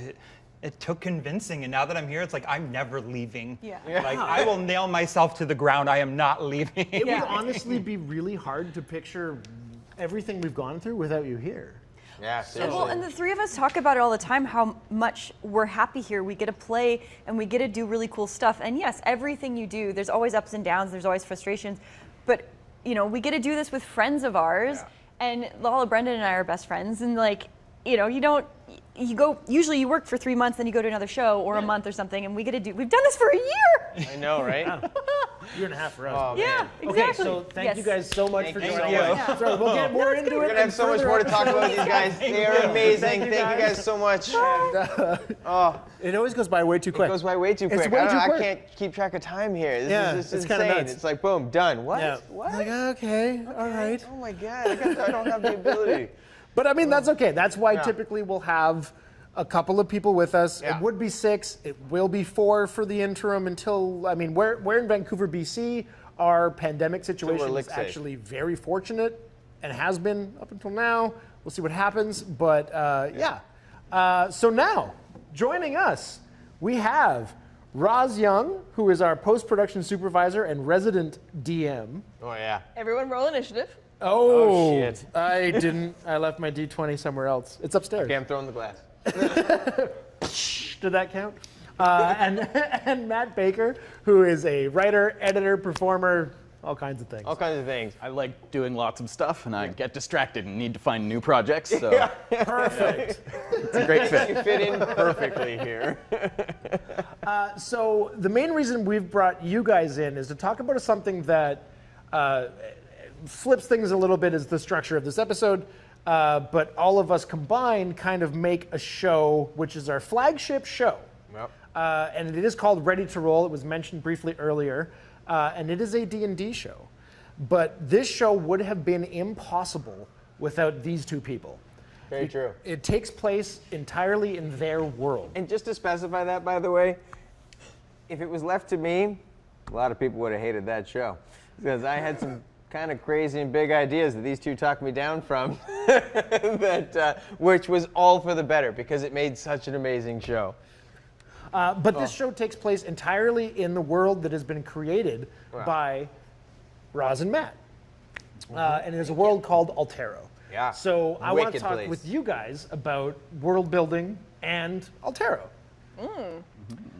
It took convincing, and now that I'm here, it's like I'm never leaving. Yeah. Like I will nail myself to the ground. I am not leaving. It Yeah. would honestly be really hard to picture everything we've gone through without you here. Yeah, seriously. Well, and the 3 of us talk about it all the time, how much we're happy here. We get to play and we get to do really cool stuff. And yes, everything you do, there's always ups and downs, there's always frustrations. But, you know, we get to do this with friends of ours. And Lala, Brendan, and I are best friends. And, like, you know, usually you work for 3 months, then you go to another show or a month or something. And we've done this for a year. I know, right? Year and a half for us. Oh, Yeah, man. Okay, exactly. so thank you guys so much for Thank joining you. us. So we'll get more into it. We're gonna have so much more to talk about with these guys. They are amazing. Thank you, Thank you guys so much. It always goes by way too It quick. goes by way too quick. It's way I, don't know, too I quick. can't keep track of time here. This Yeah, is it's kinda insane. nuts. It's like boom, done. What? Yeah. What? Like, okay, all right. Oh my god, I don't have the ability. But I mean, that's okay. That's why typically we'll have a couple of people with us. Yeah. It would be 6. It will be 4 for the interim until, I mean, we're in Vancouver, BC. Our pandemic situation lick is safe. actually very fortunate and has been up until now. We'll see what happens. But so now, joining us, we have Roz Young, who is our post-production supervisor and resident DM. Oh yeah. Everyone roll initiative. Oh, shit. I didn't. I left my D20 somewhere else. It's upstairs. Okay, I'm throwing the glass. Did that count? And Matt Baker, who is a writer, editor, performer, all kinds of things. All kinds of things. I like doing lots of stuff, and I get distracted and need to find new projects. So Perfect. it's a great fit. You fit in perfectly here. So the main reason we've brought you guys in is to talk about something that flips things a little bit as the structure of this episode. But all of us combined kind of make a show, which is our flagship show. Yep. And it is called Ready to Roll. It was mentioned briefly earlier. And it is a D&D show. But this show would have been impossible without these 2 people. Very true. It takes place entirely in their world. And just to specify that, by the way, if it was left to me, a lot of people would have hated that show. Because I had some kind of crazy and big ideas that these 2 talked me down from, which was all for the better because it made such an amazing show. But this show takes place entirely in the world that has been created by Roz and Matt. And it is a world called Altero. Yeah. So I want to Wicked talk place. with you guys about world building and Altero.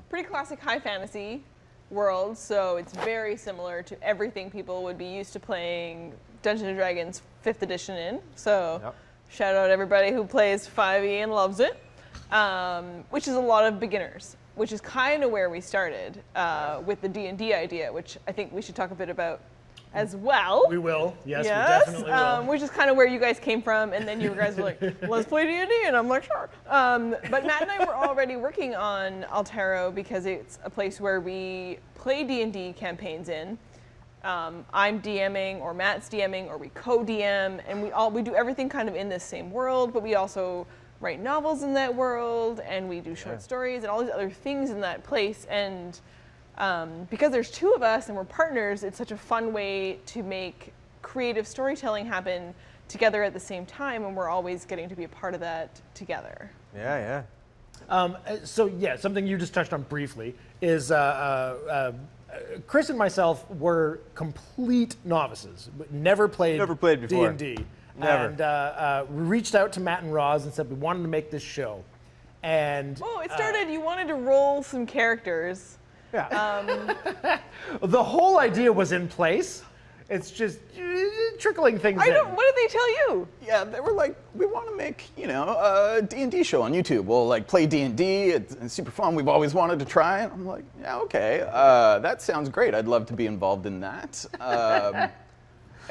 Pretty classic high fantasy world, so it's very similar to everything people would be used to playing Dungeons & Dragons 5th edition in. So shout out everybody who plays 5e and loves it, which is a lot of beginners, which is kind of where we started with the D&D idea, which I think we should talk a bit about as well. We will. Yes, we definitely will. Which is kind of where you guys came from, and then you guys were like, let's play D&D, and I'm like, sure. But Matt and I were already working on Altero because it's a place where we play D&D campaigns in. I'm DMing, or Matt's DMing, or we co-DM, and we do everything kind of in this same world, but we also write novels in that world, and we do short stories and all these other things in that place, and because there's two of us and we're partners, it's such a fun way to make creative storytelling happen together at the same time, and we're always getting to be a part of that together. Yeah. Something you just touched on briefly is Chris and myself were complete novices. Never played before. D&D. Never. And we reached out to Matt and Roz and said we wanted to make this show. And it started, you wanted to roll some characters. Yeah. The whole idea was in place. It's just trickling things in. What did they tell you? Yeah, they were like, we want to make, a D&D show on YouTube. We'll like play D&D. It's super fun. We've always wanted to try it. I'm like, yeah, okay. That sounds great. I'd love to be involved in that.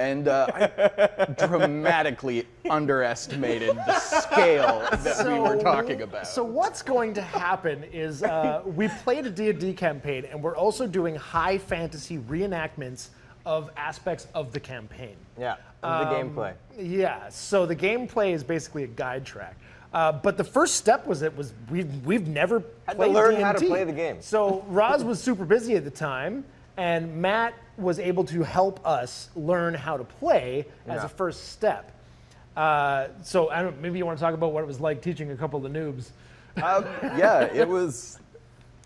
And I dramatically underestimated the scale that we were talking about. So what's going to happen is we played a D&D campaign, and we're also doing high fantasy reenactments of aspects of the campaign. Yeah, the gameplay. Yeah, so the gameplay is basically a guide track. But the first step was we've never Had played to learn D&D. how to play the game. So Roz was super busy at the time, and Matt was able to help us learn how to play as a first step. So I don't, maybe you want to talk about what it was like teaching a couple of the noobs. Yeah, it was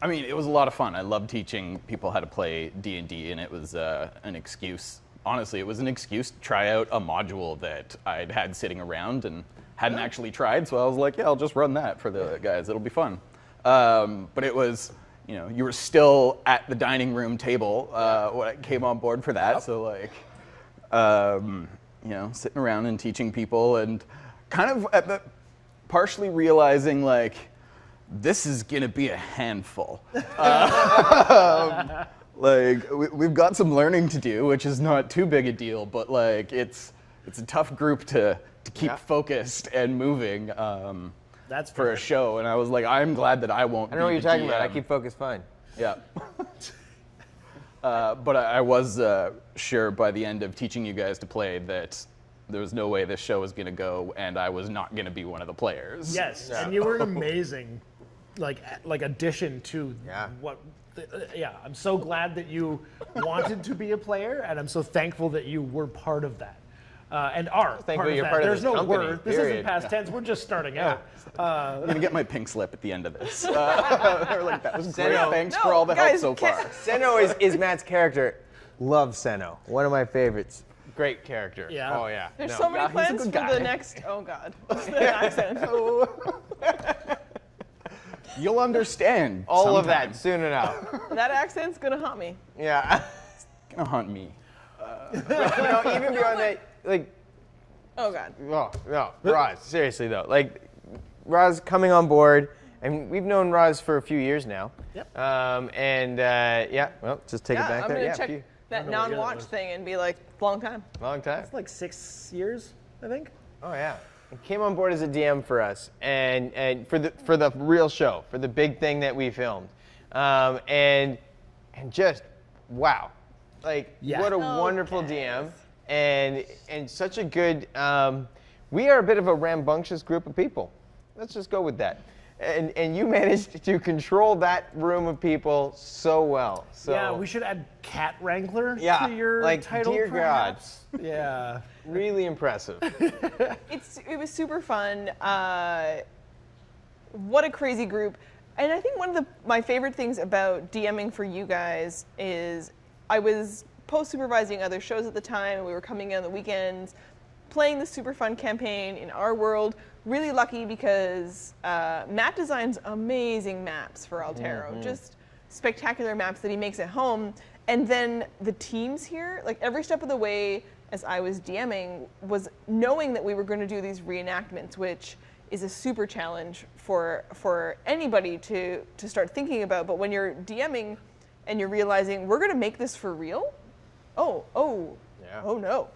a lot of fun. I love teaching people how to play D&D, and it was an excuse. Honestly, it was an excuse to try out a module that I'd had sitting around and hadn't actually tried, so I was like, yeah, I'll just run that for the guys. It'll be fun. But it was, you were still at the dining room table when I came on board for that, so like, sitting around and teaching people and kind of partially realizing like, this is gonna be a handful. Like we've got some learning to do, which is not too big a deal, but like it's a tough group to keep focused and moving. That's for a show, and I was like, I'm glad that I won't. I don't know what you're talking DM. about. I keep focused fine. Yeah. But I was sure by the end of teaching you guys to play that there was no way this show was going to go, and I was not going to be one of the players. Yes, and you were an amazing, like addition to what. I'm so glad that you wanted to be a player, and I'm so thankful that you were part of that. And are Thankfully part of you're that. part of There's this no company, word. This isn't past tense. We're just starting out. I'm going to get my pink slip at the end of this. They're like, that was great. Senno. Thanks for all the help so far. Senno is Matt's character. Love Senno. One of my favorites. Great character. Yeah. Oh, yeah. There's so many plans for the next. Oh God, what's the accent? You'll understand. All of sometime. that soon enough. That accent's gonna haunt me. Yeah. It's going to haunt me. Even beyond that, like. Oh God. No, Roz. Seriously though, like Roz coming on board, and we've known Roz for a few years now. Yep. Just take it back I'm there. gonna Yeah, check that non-watch thing and be like, long time. long time. It's like 6 years, I think. Oh yeah. He came on board as a DM for us, and for the real show, for the big thing that we filmed, and just wow, like what a wonderful DM, and such a good. We are a bit of a rambunctious group of people. Let's just go with that. And you managed to control that room of people so well. So Yeah, we should add cat wrangler Yeah, to your like, title, dear God. perhaps. Yeah. really impressive. It was super fun. What a crazy group. And I think one of my favorite things about DMing for you guys is I was post-supervising other shows at the time, and we were coming in on the weekends, playing the super fun campaign in our world. Really lucky because Matt designs amazing maps for Altero, just spectacular maps that he makes at home. And then the teams here, like every step of the way as I was DMing, was knowing that we were going to do these reenactments, which is a super challenge for anybody to start thinking about. But when you're DMing and you're realizing we're going to make this for real, oh no.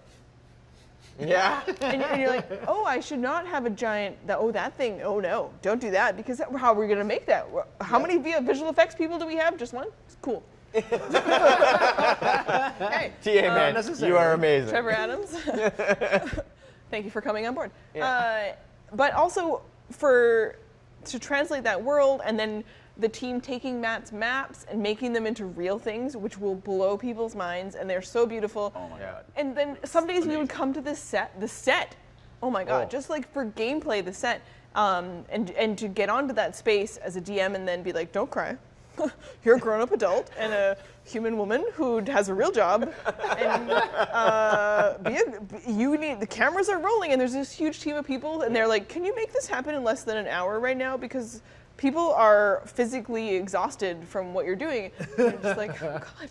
Yeah. And you're like, oh, I should not have a giant, that thing, oh no, don't do that, because how are we going to make that? How many visual effects people do we have? Just one? Cool. Hey, TA man, you are amazing. Trevor Adams, thank you for coming on board. Yeah. But also to translate that world, and then the team taking Matt's maps and making them into real things, which will blow people's minds, and they're so beautiful. Oh my God. And then some days we would come to the set. Oh my God, just like for gameplay, the set, and to get onto that space as a DM and then be like, don't cry. You're a grown-up adult and a human woman who has a real job, and the cameras are rolling, and there's this huge team of people, and they're like, can you make this happen in less than an hour right now, because people are physically exhausted from what you're doing. And you're just like, oh God,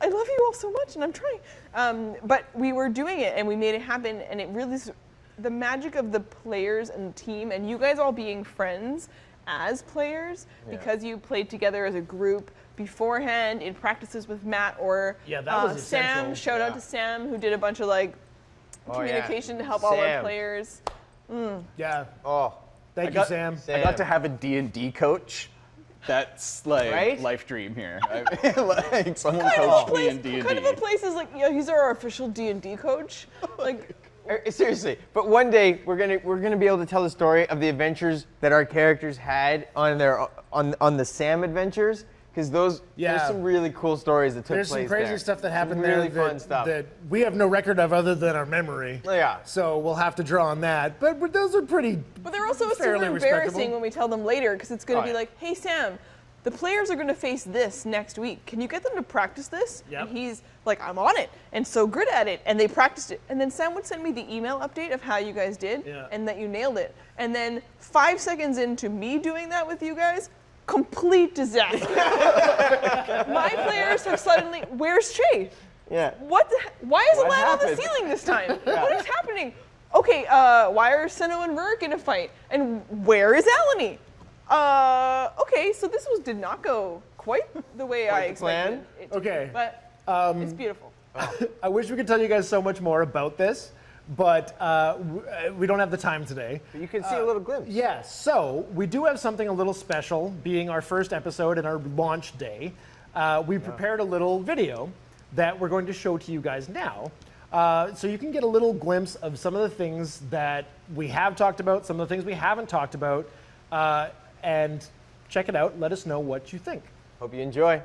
I love you all so much, and I'm trying. But we were doing it, and we made it happen, and it really is the magic of the players and the team, and you guys all being friends as players, because you played together as a group beforehand in practices with Matt or that was Sam. essential. Shout out to Sam, who did a bunch of communication to help all our players. Yeah. Oh, thank you, Sam. I got to have a D&D coach. That's like life dream here. Like someone coached me in D&D. What kind of a place is he's our official D&D coach? Like. Seriously, but one day we're gonna be able to tell the story of the adventures that our characters had on the Sam adventures, because there's some really cool stories that took place there. There's some crazy stuff that happened there. Really fun stuff that we have no record of other than our memory. Yeah. So we'll have to draw on that. But those are pretty. But they're also super fairly embarrassing when we tell them later, because it's going to be like, hey Sam, the players are going to face this next week. Can you get them to practice this? Yep. And he's like, I'm on it, and so good at it. And they practiced it. And then Sam would send me the email update of how you guys did, and that you nailed it. And then 5 seconds into me doing that with you guys, complete disaster. My players have suddenly, where's Shay? Yeah. Why is Alana on the ceiling this time? What is happening? Okay, why are Senno and Rurik in a fight? And where is Alani? Okay, so this did not go quite the way I expected it to. Okay. But it's beautiful. I wish we could tell you guys so much more about this, but we don't have the time today. But you can see a little glimpse. Yeah, so we do have something a little special, being our first episode and our launch day. We prepared a little video that we're going to show to you guys now. So you can get a little glimpse of some of the things that we have talked about, some of the things we haven't talked about, and check it out. Let us know what you think. Hope you enjoy.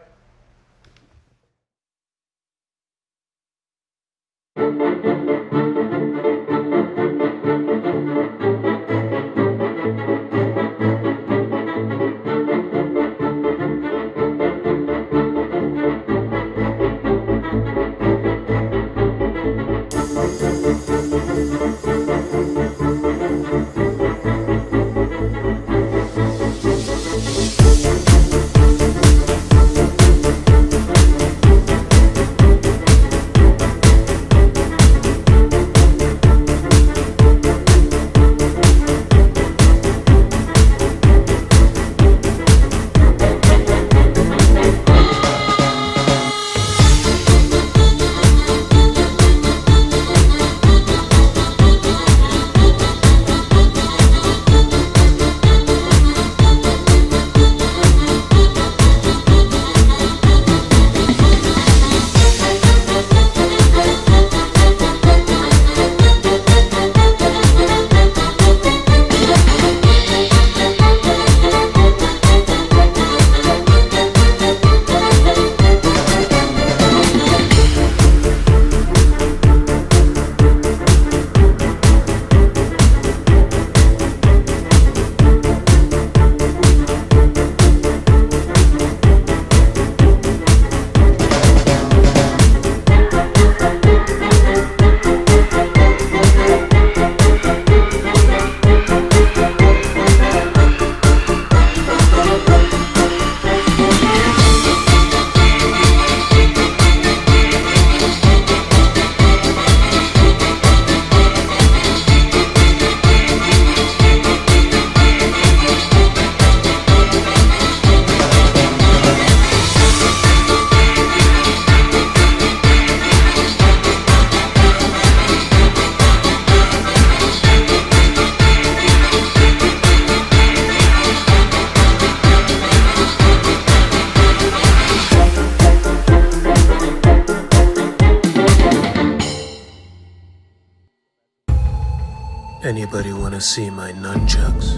Anybody want to see my nunchucks?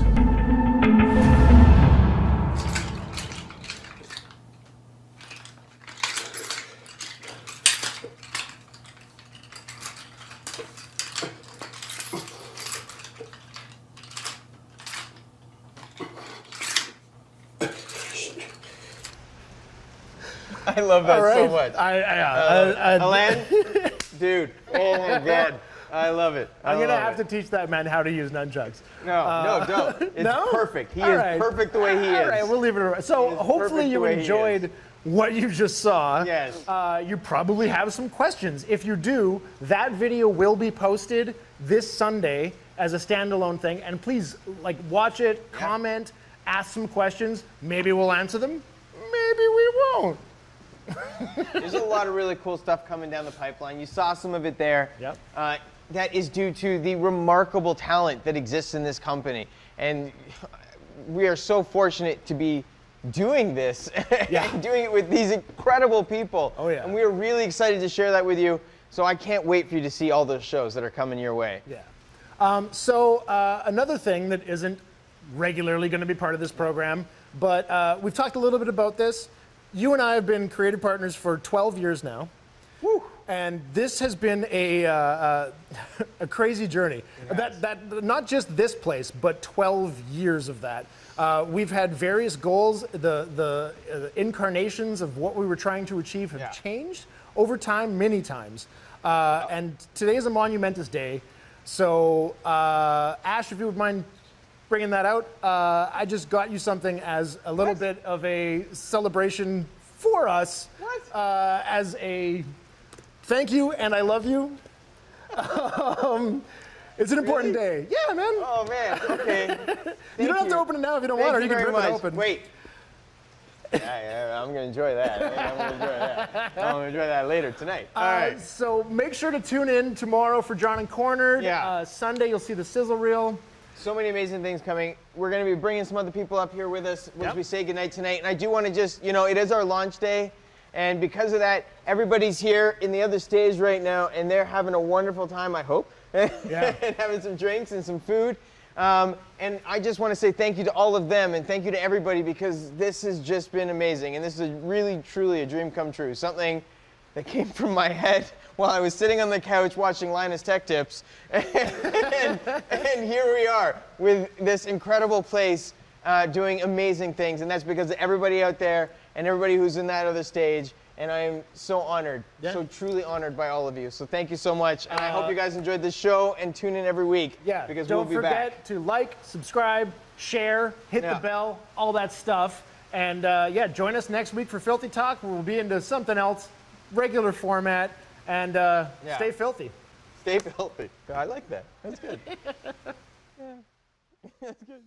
I love that All so right. much. Alan, dude, oh my God, I love it. I'm going to have to teach that man how to use nunchucks. No, don't. It's no? perfect. He All is right. perfect the way he is. All right, we'll leave it around. So hopefully you enjoyed what you just saw. Yes. You probably have some questions. If you do, that video will be posted this Sunday as a standalone thing. And please, watch it, comment, ask some questions. Maybe we'll answer them. Maybe we won't. There's a lot of really cool stuff coming down the pipeline. You saw some of it there. Yep. That is due to the remarkable talent that exists in this company. And we are so fortunate to be doing this and doing it with these incredible people. Oh, yeah. And we are really excited to share that with you. So I can't wait for you to see all those shows that are coming your way. Yeah. Another thing that isn't regularly going to be part of this program, but we've talked a little bit about this. You and I have been creative partners for 12 years now. Woo. And this has been a crazy journey. That not just this place, but 12 years of that. We've had various goals. The incarnations of what we were trying to achieve have changed over time, many times. And today is a monumentous day. So, Ash, if you would mind bringing that out, I just got you something as a little bit of a celebration for us. As a thank you and I love you. It's an important day. Yeah, man. Oh, man. Okay. You don't have to open it now if you don't want, or you can rip it open. Wait. I'm going to enjoy that. I'm going to enjoy that. I'm going to enjoy that later tonight. All right. So make sure to tune in tomorrow for John and Cornered. Yeah. Sunday, you'll see the Sizzle Reel. So many amazing things coming. We're going to be bringing some other people up here with us as we say goodnight tonight. And I do want to just, it is our launch day. And because of that, everybody's here in the other stage right now, and they're having a wonderful time, I hope. And having some drinks and some food. And I just want to say thank you to all of them, and thank you to everybody, because this has just been amazing. And this is really, truly a dream come true. Something that came from my head while I was sitting on the couch watching Linus Tech Tips. And here we are with this incredible place doing amazing things. And that's because of everybody out there and everybody who's in that other stage. And I am so honored, so truly honored by all of you. So thank you so much. And I hope you guys enjoyed this show and tune in every week. Yeah, because don't we'll be back. forget to like, subscribe, share, hit the bell, all that stuff. And join us next week for Filthy Talk, where we'll be into something else, regular format. And stay filthy. Stay filthy. I like that. That's good. That's good.